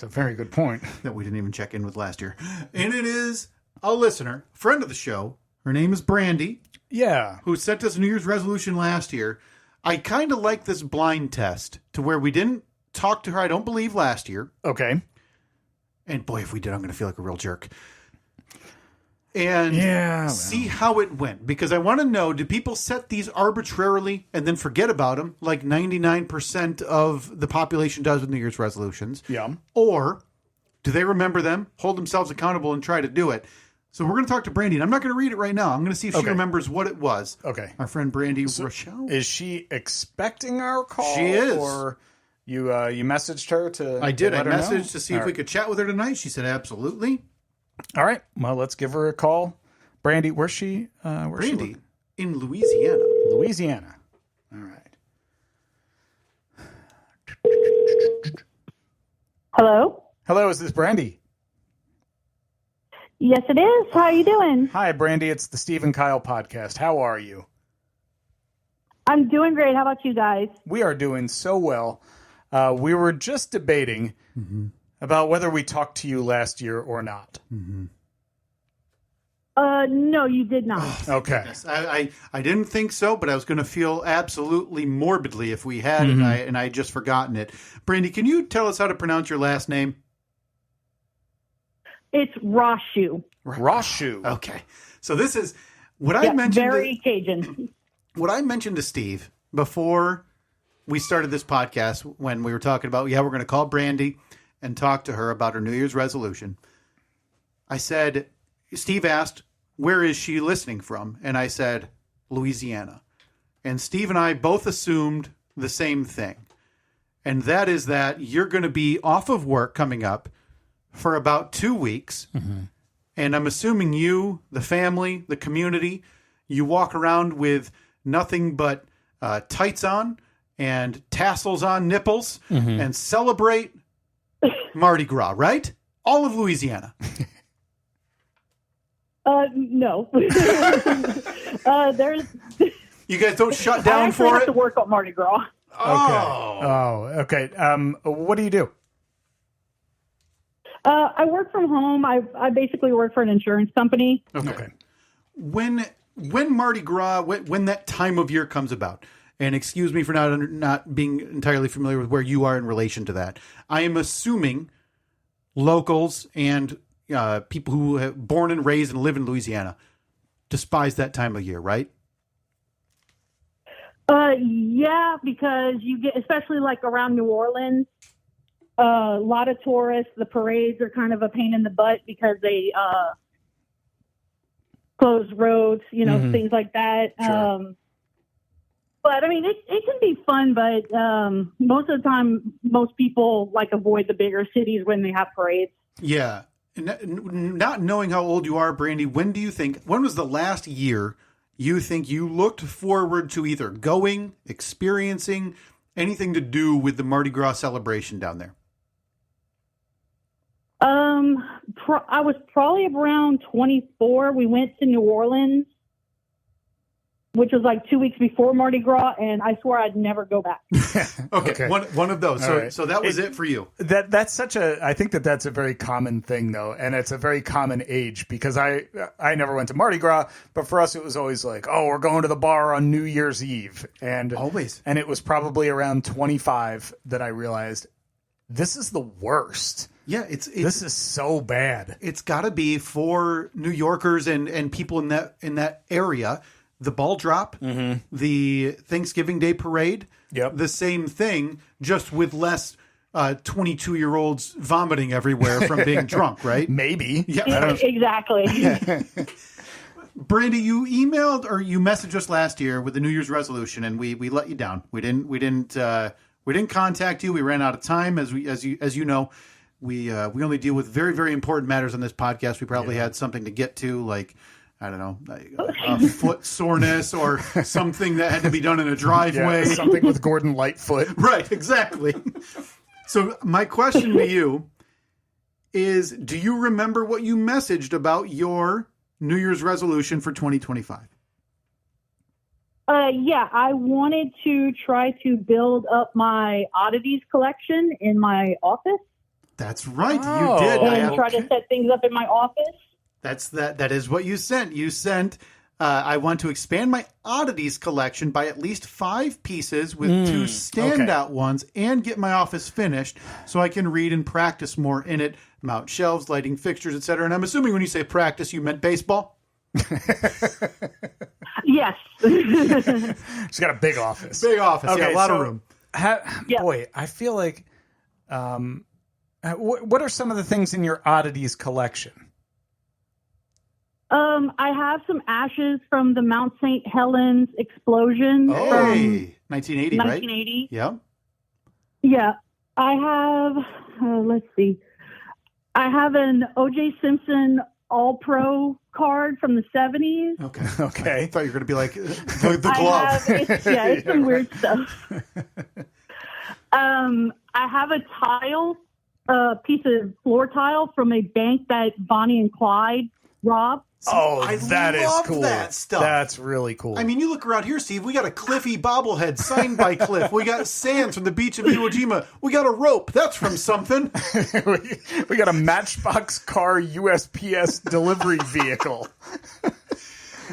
very good point. That we didn't even check in with last year. And it is a listener, friend of the show. Her name is Brandy. Yeah. Who sent us a New Year's resolution last year. I kind of like this blind test to where we didn't talk to her, I don't believe, last year. Okay. And boy, if we did, I'm going to feel like a real jerk. And see how it went. Because I want to know, do people set these arbitrarily and then forget about them like 99% of the population does with New Year's resolutions? Yeah. Or do they remember them, hold themselves accountable, and try to do it? So we're going to talk to Brandy. And I'm not going to read it right now. I'm going to see if she remembers what it was. Okay. Our friend Brandy Rochelle. Is she expecting our call? She is. Or you messaged her to I did. to let I her know? messaged to see if we could chat with her tonight. She said absolutely. All right. Well, let's give her a call. Brandy, where's she? Brandy in Louisiana. Louisiana. All right. Hello? Hello, is this Brandy? Yes, it is. How are you doing? Hi, Brandy. It's the Steve and Kyle podcast. How are you? I'm doing great. How about you guys? We are doing so well. We were just debating about whether we talked to you last year or not. No, you did not. Okay. Yes, I didn't think so, but I was going to feel absolutely morbidly if we had, and I had just forgotten it. Brandy, can you tell us how to pronounce your last name? It's Roshu. Roshu. Okay. So this is what I mentioned. Very Cajun. What I mentioned to Steve before we started this podcast when we were talking about, we're going to call Brandy and talk to her about her New Year's resolution. I said, Steve asked, where is she listening from? And I said, Louisiana. And Steve and I both assumed the same thing. And that is that you're going to be off of work coming up for about 2 weeks. And I'm assuming you, the family, the community, you walk around with nothing but tights on and tassels on nipples and celebrate Mardi Gras, right? All of Louisiana. No. There's. You guys don't shut down I actually for have it? to work on Mardi Gras. Okay. What do you do? I work from home. I basically work for an insurance company. Okay. When Mardi Gras, when that time of year comes about, and excuse me for not being entirely familiar with where you are in relation to that, I am assuming locals and people who have born and raised and live in Louisiana despise that time of year, right? Yeah, because you get, especially like around New Orleans, a lot of tourists. The parades are kind of a pain in the butt because they close roads, things like that. Sure. But I mean, it can be fun, but most of the time, most people avoid the bigger cities when they have parades. Yeah. Not knowing how old you are, Brandy, when was the last year you think you looked forward to either going, experiencing, anything to do with the Mardi Gras celebration down there? I was probably around 24. We went to New Orleans, which was 2 weeks before Mardi Gras, and I swore I'd never go back. Okay. One of those. So that was it for you. That's I think that's a very common thing though, and it's a very common age because I never went to Mardi Gras, but for us it was always we're going to the bar on New Year's Eve, and it was probably around 25 that I realized this is the worst. Yeah, this is so bad. It's got to be for New Yorkers and people in that area. The ball drop, the Thanksgiving Day parade, the same thing, just with less 22-year-olds vomiting everywhere from being drunk, right? Maybe. Yeah, exactly. Brandy, you emailed or you messaged us last year with the New Year's resolution, and we let you down. We didn't contact you. We ran out of time, as you know. We only deal with very, very important matters on this podcast. We probably had something to get to, like, I don't know, a foot soreness or something that had to be done in a driveway. Yeah, something with Gordon Lightfoot. Right, exactly. So my question to you is, do you remember what you messaged about your New Year's resolution for 2025? Yeah, I wanted to try to build up my oddities collection in my office. That's right. Oh. You did. And try to set things up in my office. That is what you sent. You sent, I want to expand my oddities collection by at least 5 pieces with 2 standout ones and get my office finished so I can read and practice more in it, mount shelves, lighting fixtures, etc. And I'm assuming when you say practice, you meant baseball? Yes. She's got a big office. Big office, Okay, yeah, a lot of room. Boy, I feel like, what are some of the things in your oddities collection? I have some ashes from the Mount St. Helens explosion from 1980, right? 1980. Yeah. Yeah. I have, let's see. I have an O.J. Simpson All-Pro card from the 70s. Okay. I thought you were going to be like the glove. It's some weird stuff. I have a piece of floor tile from a bank that Bonnie and Clyde robbed. That is cool. That stuff. That's really cool. I mean, you look around here, Steve. We got a Cliffy bobblehead signed by Cliff. We got sands from the beach of Iwo Jima. We got a rope. That's from something. we got a Matchbox car USPS delivery vehicle.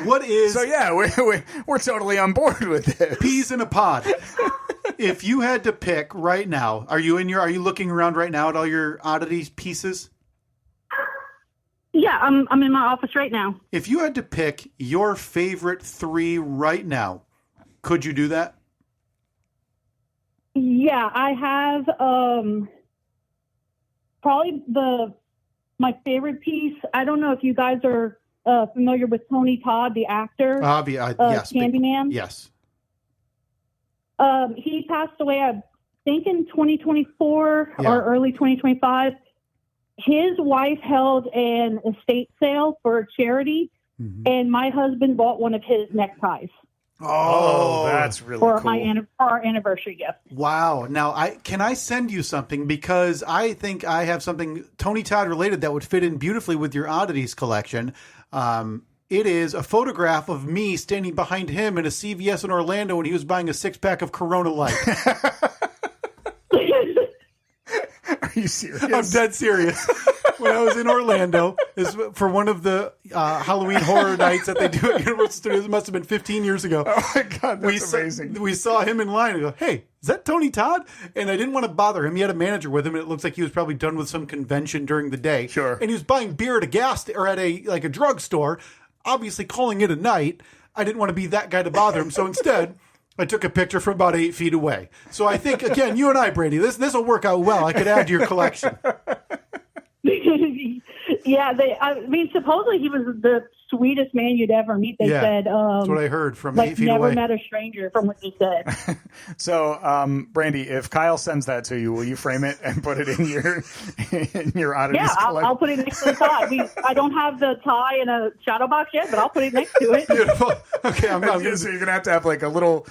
What is? So yeah, we're totally on board with this. Peas in a pod. If you had to pick right now, are you looking around right now at all your oddities pieces? Yeah, I'm in my office right now. If you had to pick your favorite 3 right now, could you do that? Yeah, I have probably my favorite piece. I don't know if you guys are familiar with Tony Todd, the actor. Yes, Candyman. Yes. He passed away, I think, in 2024 or early 2025. His wife held an estate sale for a charity, and my husband bought one of his neckties. Oh, that's really cool. For our anniversary gift. Wow. Now, can I send you something? Because I think I have something Tony Todd related that would fit in beautifully with your oddities collection. It is a photograph of me standing behind him in a CVS in Orlando when he was buying a 6-pack of Corona Light. Are you serious? I'm dead serious. When I was in Orlando, for one of the Halloween horror nights that they do at Universal Studios, it must have been 15 years ago. Oh my God, that's amazing. We saw him in line and go, hey, is that Tony Todd? And I didn't want to bother him. He had a manager with him, and it looks like he was probably done with some convention during the day. Sure. And he was buying beer at a drugstore, obviously calling it a night. I didn't want to be that guy to bother him, so instead I took a picture from about 8 feet away. So I think, again, you and I, Brady, this will work out well. I could add to your collection. Yeah, supposedly he was the sweetest man you'd ever meet. They said that's what I heard from 8 feet never away. met a stranger, from what he said. So, Brandy, if Kyle sends that to you, will you frame it and put it in your oddities collection? I'll put it next to the tie. I don't have the tie in a shadow box yet, but I'll put it next to it. Beautiful. Okay, so you're gonna have like a little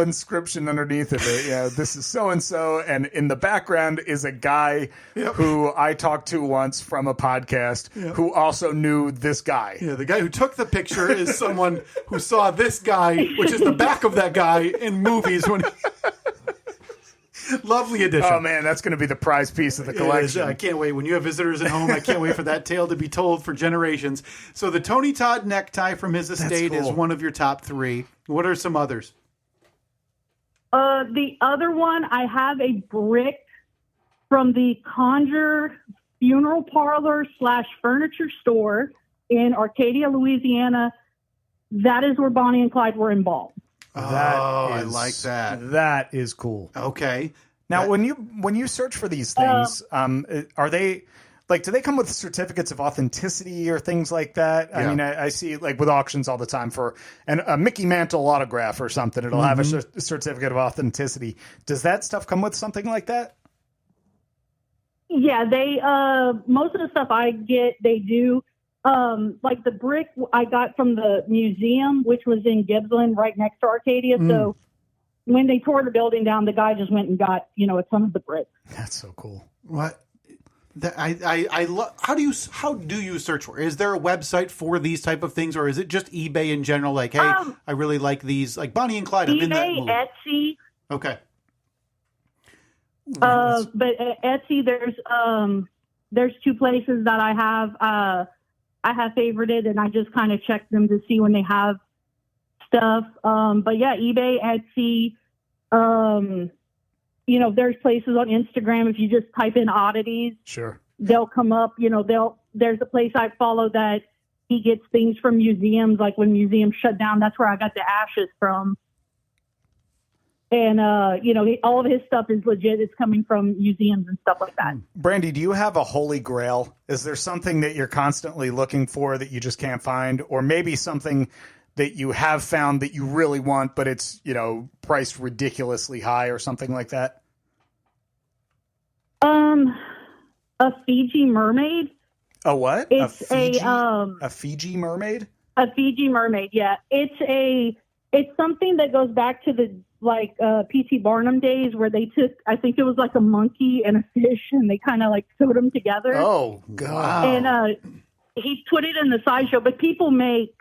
inscription underneath of it. Yeah, this is so and so, and in the background is a guy who I talked to once from a podcast who also knew this guy. Yeah, the guy who took the picture is someone who saw this guy, which is the back of that guy in movies. Lovely addition. Oh man, that's going to be the prize piece of the collection. I can't wait. When you have visitors at home, I can't wait for that tale to be told for generations. So the Tony Todd necktie from his estate is one of your top 3. What are some others? The other one, I have a brick from the Conjure funeral parlor / furniture store in Arcadia, Louisiana. That is where Bonnie and Clyde were involved. I like that. That is cool. Okay. Now, when you search for these things, are they do they come with certificates of authenticity or things like that? Yeah. I mean, I see with auctions all the time for a Mickey Mantle autograph or something. It'll have a certificate of authenticity. Does that stuff come with something like that? Yeah, they most of the stuff I get, they do. Like the brick I got from the museum, which was in Gibbsland, right next to Arcadia. So when they tore the building down, the guy just went and got, a ton of the brick. That's so cool. What? How do you search for it? Is there a website for these type of things, or is it just eBay in general? Like, hey, I really like these, like Bonnie and Clyde. I'm in that mood. Etsy. Okay. But Etsy, there's two places that I have favorited, and I just kind of check them to see when they have stuff. But yeah, eBay, Etsy. There's places on Instagram. If you just type in oddities, sure, they'll come up. There's a place I follow that he gets things from museums. Like when museums shut down, that's where I got the ashes from. And, all of his stuff is legit. It's coming from museums and stuff like that. Brandy, do you have a holy grail? Is there something that you're constantly looking for that you just can't find? Or maybe something that you have found that you really want, but it's, priced ridiculously high or something like that? A Fiji mermaid. A what? It's a Fiji mermaid? A Fiji mermaid, yeah. It's something that goes back to the P.T. Barnum days where they took, I think it was like a monkey and a fish, and they kind of like sewed them together. Oh, God. And he put it in the sideshow, but people make,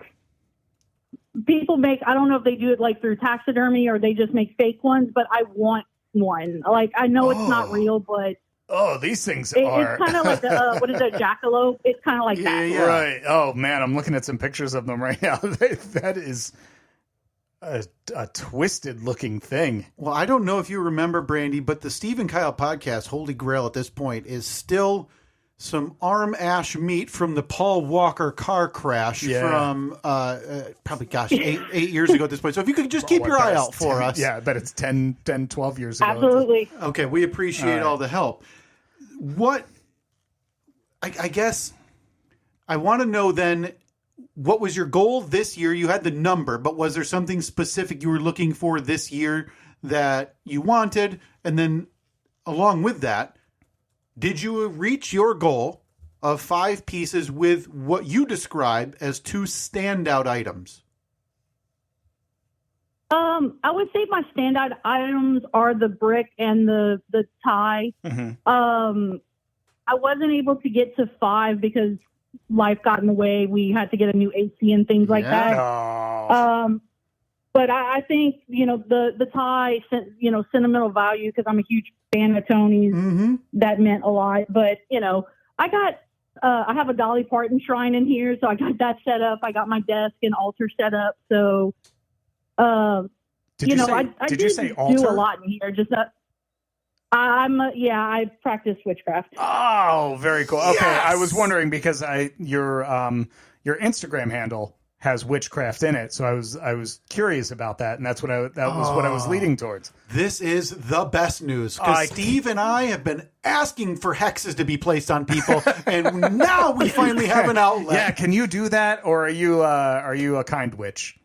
I don't know if they do it like through taxidermy or they just make fake ones, but I want one. Like, I know it's not real, but oh, these things are. It's kind of like what is it, jackalope? It's kind of like that. Yeah. Right. Oh, man, I'm looking at some pictures of them right now. That is a twisted looking thing. Well, I don't know if you remember, Brandy, but the Steve and Kyle podcast, Holy Grail at this point, is still some arm ash meat from the Paul Walker car crash from probably, 8 years ago at this point. So if you could just keep your eye out for us. Yeah, I bet it's 10, 12 years ago. Absolutely. Okay, we appreciate all the help. What, I guess, I want to know then, what was your goal this year? You had the number, but was there something specific you were looking for this year that you wanted? And then along with that, did you reach your goal of 5 pieces with what you describe as 2 standout items? I would say my standout items are the brick and the tie. Mm-hmm. I wasn't able to get to 5 because life got in the way. We had to get a new AC and things like that. Oh. But I think, the tie, sentimental value, because I'm a huge fan of Tony's, that meant a lot. But, I have a Dolly Parton shrine in here, so I got that set up. I got my desk and altar set up. So, I did you say altar? Do a lot in here. Just I practice witchcraft. Oh, very cool. Okay, Yes! I was wondering because your Instagram handle has witchcraft in it, so I was curious about that, and that's what I was leading towards. This is the best news because Steve and I have been asking for hexes to be placed on people, and now we finally have an outlet. Yeah, can you do that, or are you a kind witch?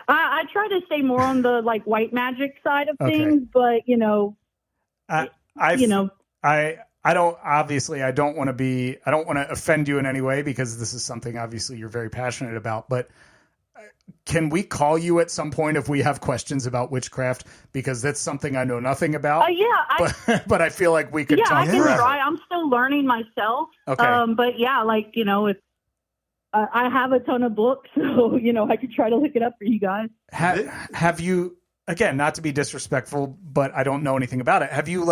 I try to stay more on the white magic side of things, but I don't want to offend you in any way because this is something obviously you're very passionate about, but can we call you at some point if we have questions about witchcraft? Because that's something I know nothing about. But I feel like we could talk. I can try. I'm still learning myself. Okay. But yeah, if I have a ton of books, so, I could try to look it up for you guys. Have you, again, not to be disrespectful, but I don't know anything about it. Have you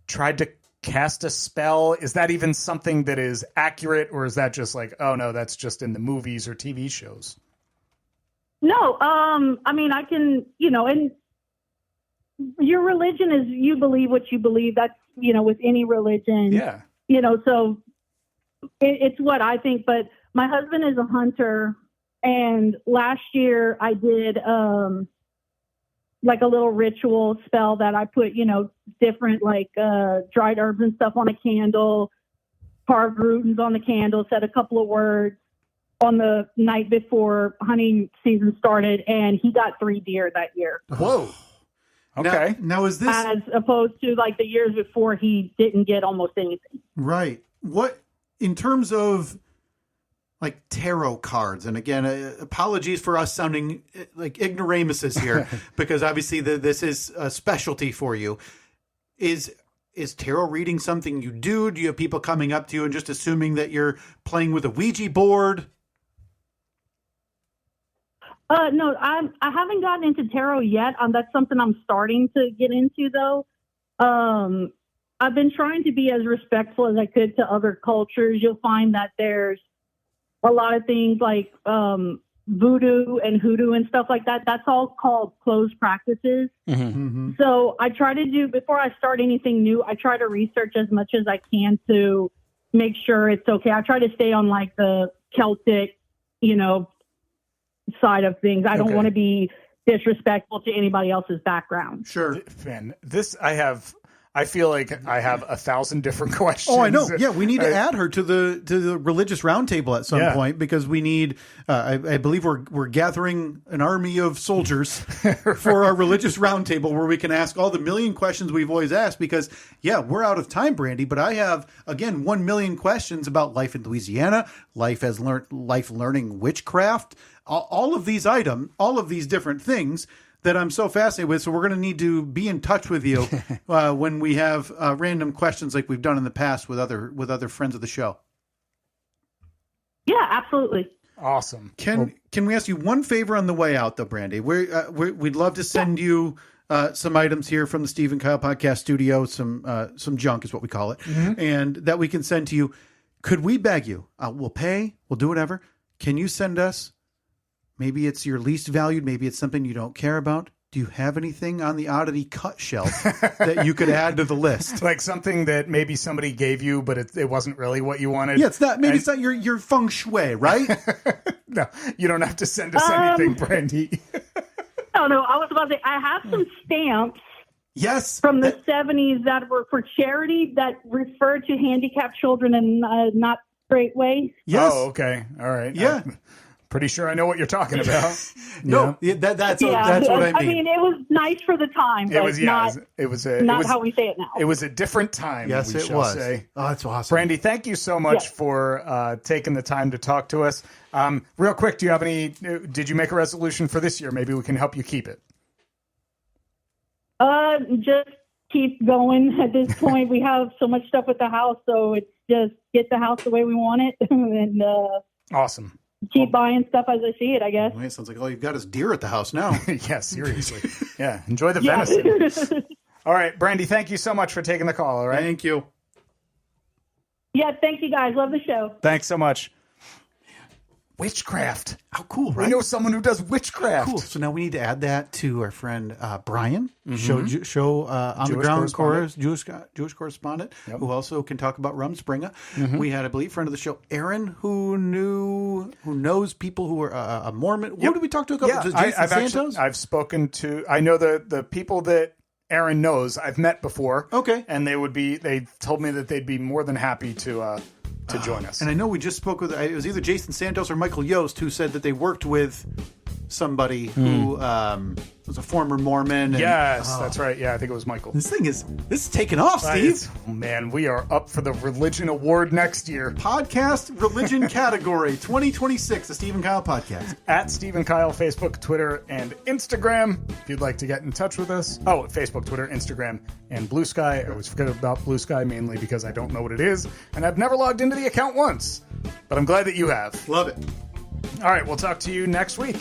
tried to cast a spell? Is that even something that is accurate, or is that just oh no, that's just in the movies or TV shows? No, I can, and your religion is, you believe what you believe. That's, with any religion. Yeah. So it's what I think, but my husband is a hunter, and last year I did a little ritual spell that I put, different dried herbs and stuff on a candle, carved rutons on the candle, said a couple of words on the night before hunting season started, and he got 3 deer that year. Whoa. Okay. Now is this as opposed to the years before he didn't get almost anything. Right. What in terms of tarot cards, and again, apologies for us sounding like ignoramuses here, because obviously this is a specialty for you. is tarot reading something you do? Do you have people coming up to you and just assuming that you're playing with a Ouija board? No, I haven't gotten into tarot yet. That's something I'm starting to get into, though. I've been trying to be as respectful as I could to other cultures. You'll find that there's a lot of things like voodoo and hoodoo and stuff like that. That's all called closed practices. So I try to do, before I start anything new, I try to research as much as I can to make sure it's okay. I try to stay on like the Celtic, side of things. I don't want to be disrespectful to anybody else's background. Sure. Man, I feel like I have 1,000 different questions. Oh, I know. Yeah, we need to add her to the religious roundtable at some point, because we need. I believe we're gathering an army of soldiers for our religious roundtable, where we can ask all the million questions we've always asked. Because we're out of time, Brandy. But I have 1 million questions about life in Louisiana, life learning witchcraft, all of these items, all of these different things that I'm so fascinated with. So we're going to need to be in touch with you when we have random questions like we've done in the past with other friends of the show. Yeah, absolutely. Awesome. Can we ask you one favor on the way out, though, Brandy? We'd love to send you some items here from the Steve and Kyle podcast studio, some junk is what we call it, and that we can send to you. Could we beg you? We'll pay. We'll do whatever. Can you send us? Maybe it's your least valued. Maybe it's something you don't care about. Do you have anything on the oddity cut shelf that you could add to the list? Like something that maybe somebody gave you, but it wasn't really what you wanted. Yeah, it's not. Maybe it's not your feng shui, right? No, you don't have to send us anything, Brandy. No. I was about to say, I have some stamps. Yes. From the 70s that were for charity that referred to handicapped children in a not great way. Yes. Oh, okay. All right. Yeah. Pretty sure I know what you're talking about. That's what I mean. It was nice for the time. It was not how we say it now. It was a different time. Yes, we it shall was. Say. Oh, that's awesome, Brandy. Thank you so much for taking the time to talk to us. Real quick, do you have any? Did you make a resolution for this year? Maybe we can help you keep it. Just keep going. At this point, we have so much stuff with the house, so it's just get the house the way we want it, and awesome. Keep buying stuff as I see it, I guess. Well, it sounds like all you've got is deer at the house now. Yeah, seriously. Yeah, enjoy the venison. All right, Brandy, thank you so much for taking the call, all right? Thank you. Yeah, thank you guys. Love the show. Thanks so much. Witchcraft. How cool, right? I know someone who does witchcraft. Cool. So now we need to add that to our friend Brian, show on Jewish the ground correspondent. Jewish correspondent, who also can talk about Rumspringa. We had, I believe, friend of the show, Aaron, who knows people who are a Mormon. Who did we talk to? Jason Santos? I've spoken to. I know the people that Aaron knows. I've met before. Okay, and they told me that they'd be more than happy to join us. And I know we just spoke with, it was either Jason Santos or Michael Yost, who said that they worked with somebody who was a former Mormon. Yes, that's right. Yeah, I think it was Michael. This is taking off, Steve. Man, we are up for the Religion Award next year. Podcast Religion Category 2026, the Steve and Kyle Podcast. At Steve and Kyle, Facebook, Twitter, and Instagram. If you'd like to get in touch with us. Oh, Facebook, Twitter, Instagram, and Blue Sky. I always forget about Blue Sky, mainly because I don't know what it is, and I've never logged into the account once. But I'm glad that you have. Love it. All right, we'll talk to you next week.